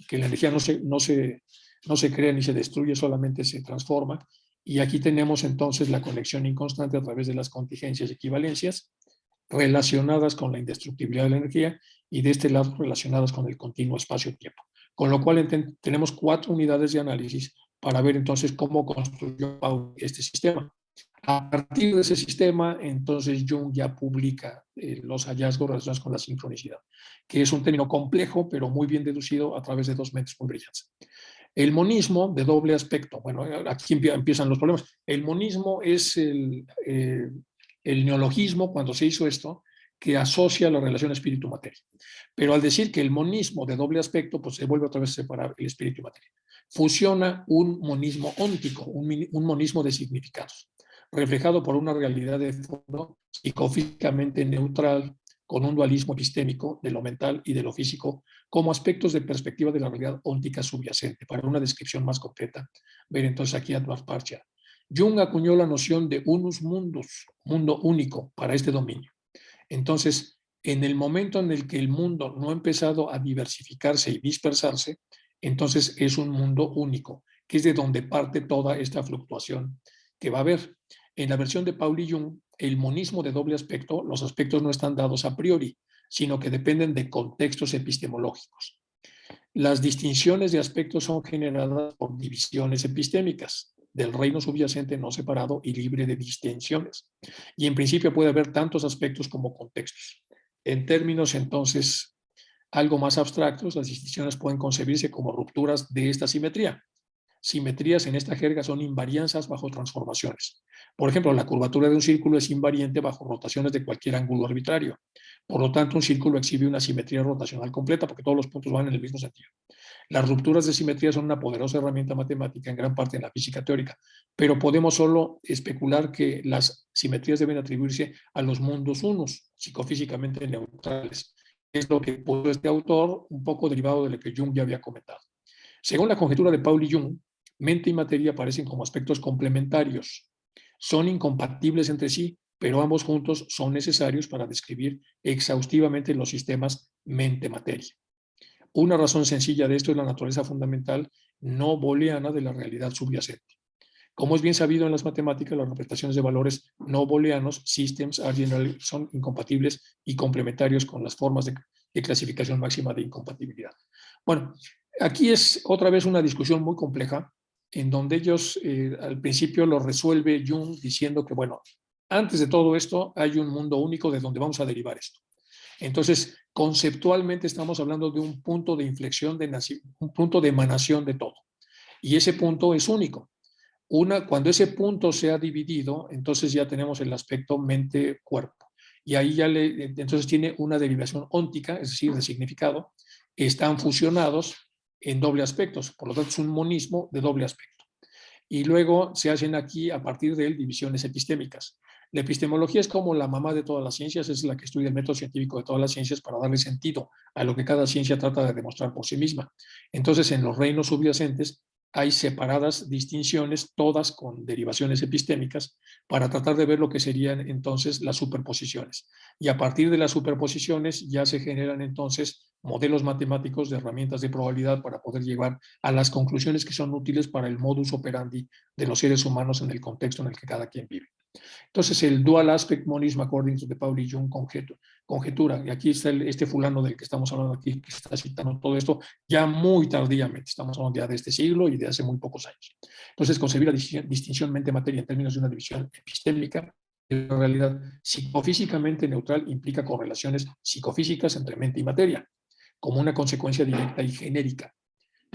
que la energía no se crea ni se destruye, solamente se transforma. Y aquí tenemos entonces la conexión inconstante a través de las contingencias y equivalencias relacionadas con la indestructibilidad de la energía y de este lado relacionadas con el continuo espacio-tiempo. Con lo cual tenemos 4 unidades de análisis para ver entonces cómo construyó este sistema. A partir de ese sistema, entonces Jung ya publica los hallazgos relacionados con la sincronicidad, que es un término complejo, pero muy bien deducido a través de 2 mentes muy brillantes. El monismo de doble aspecto. Bueno, aquí empiezan los problemas. El monismo es el neologismo, cuando se hizo esto, que asocia la relación espíritu-materia. Pero al decir que el monismo de doble aspecto, pues se vuelve otra vez a separar el espíritu y materia. Fusiona un monismo óntico, un monismo de significados, reflejado por una realidad de fondo psicofísicamente neutral, con un dualismo epistémico de lo mental y de lo físico como aspectos de perspectiva de la realidad óntica subyacente. Para una descripción más completa, ver entonces aquí a Edward Parcher. Jung acuñó la noción de unus mundus, mundo único, para este dominio. Entonces, en el momento en el que el mundo no ha empezado a diversificarse y dispersarse, entonces es un mundo único, que es de donde parte toda esta fluctuación que va a haber. En la versión de Paul y Jung, el monismo de doble aspecto, los aspectos no están dados a priori, sino que dependen de contextos epistemológicos. Las distinciones de aspectos son generadas por divisiones epistémicas del reino subyacente no separado y libre de distinciones. Y en principio puede haber tantos aspectos como contextos. En términos entonces algo más abstractos, las distinciones pueden concebirse como rupturas de esta simetría. Simetrías en esta jerga son invarianzas bajo transformaciones. Por ejemplo, la curvatura de un círculo es invariante bajo rotaciones de cualquier ángulo arbitrario. Por lo tanto, un círculo exhibe una simetría rotacional completa porque todos los puntos van en el mismo sentido. Las rupturas de simetría son una poderosa herramienta matemática en gran parte en la física teórica, pero podemos solo especular que las simetrías deben atribuirse a los mundos unos, psicofísicamente neutrales. Es lo que puso este autor, un poco derivado de lo que Jung ya había comentado. Según la conjetura de Paul y Jung, mente y materia aparecen como aspectos complementarios. Son incompatibles entre sí, pero ambos juntos son necesarios para describir exhaustivamente los sistemas mente-materia. Una razón sencilla de esto es la naturaleza fundamental no booleana de la realidad subyacente. Como es bien sabido en las matemáticas, las representaciones de valores no booleanos, systems, son incompatibles y complementarios con las formas de clasificación máxima de incompatibilidad. Bueno, aquí es otra vez una discusión muy compleja, en donde ellos al principio lo resuelve Jung diciendo que, bueno, antes de todo esto hay un mundo único de donde vamos a derivar esto. Entonces, conceptualmente estamos hablando de un punto de inflexión, un punto de emanación de todo. Y ese punto es único. Cuando ese punto se ha dividido, entonces ya tenemos el aspecto mente-cuerpo. Y ahí ya entonces tiene una derivación óntica, es decir, de significado. Están fusionados en doble aspectos. Por lo tanto, es un monismo de doble aspecto. Y luego se hacen aquí, a partir de él, divisiones epistémicas. La epistemología es como la mamá de todas las ciencias, es la que estudia el método científico de todas las ciencias para darle sentido a lo que cada ciencia trata de demostrar por sí misma. Entonces, en los reinos subyacentes hay separadas distinciones, todas con derivaciones epistémicas, para tratar de ver lo que serían entonces las superposiciones. Y a partir de las superposiciones ya se generan entonces modelos matemáticos de herramientas de probabilidad para poder llegar a las conclusiones que son útiles para el modus operandi de los seres humanos en el contexto en el que cada quien vive. Entonces, el dual aspect monism according to the Pauli Jung conjetura, y aquí está este fulano del que estamos hablando aquí, que está citando todo esto, ya muy tardíamente, estamos hablando ya de este siglo y de hace muy pocos años. Entonces, concebir la distinción mente-materia en términos de una división epistémica, en realidad psicofísicamente neutral implica correlaciones psicofísicas entre mente y materia, como una consecuencia directa y genérica.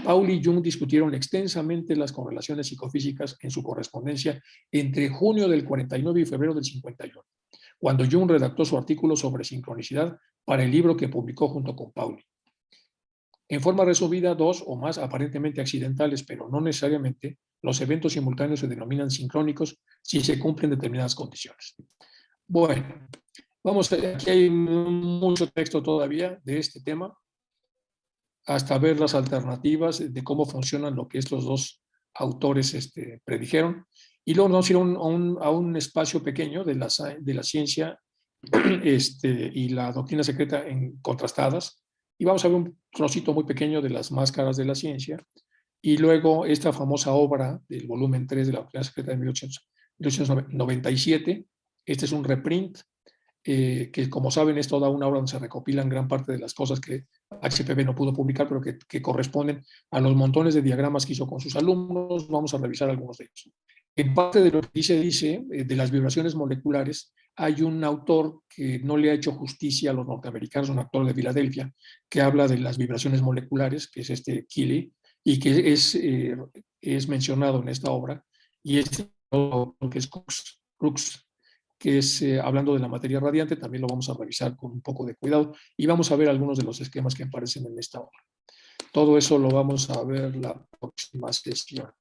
Pauli y Jung discutieron extensamente las correlaciones psicofísicas en su correspondencia entre junio del 49 y febrero del 51, cuando Jung redactó su artículo sobre sincronicidad para el libro que publicó junto con Pauli. En forma resumida, dos o más aparentemente accidentales, pero no necesariamente, los eventos simultáneos se denominan sincrónicos si se cumplen determinadas condiciones. Bueno, aquí hay mucho texto todavía de este tema, hasta ver las alternativas de cómo funcionan lo que estos dos autores predijeron. Y luego vamos a ir a un espacio pequeño de la ciencia y la doctrina secreta contrastadas. Y vamos a ver un trocito muy pequeño de las máscaras de la ciencia. Y luego esta famosa obra del volumen 3 de la doctrina secreta de 1897. Este es un reprint que como saben es toda una obra donde se recopilan gran parte de las cosas que HPV no pudo publicar, pero que corresponden a los montones de diagramas que hizo con sus alumnos. Vamos a revisar algunos de ellos. En parte de lo que dice de las vibraciones moleculares, hay un autor que no le ha hecho justicia a los norteamericanos, un autor de Filadelfia, que habla de las vibraciones moleculares, que es Keeley, y que es mencionado en esta obra, y este autor que es Crookes, que es hablando de la materia radiante, también lo vamos a revisar con un poco de cuidado y vamos a ver algunos de los esquemas que aparecen en esta obra. Todo eso lo vamos a ver la próxima sesión.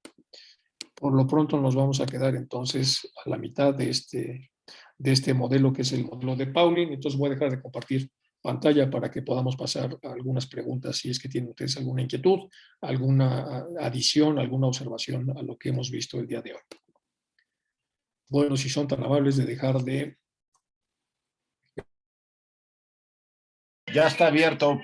Por lo pronto nos vamos a quedar entonces a la mitad de este modelo que es el modelo de Pauling. Entonces voy a dejar de compartir pantalla para que podamos pasar a algunas preguntas si es que tienen ustedes alguna inquietud, alguna adición, alguna observación a lo que hemos visto el día de hoy. Bueno, si son tan amables de dejar de... Ya está abierto.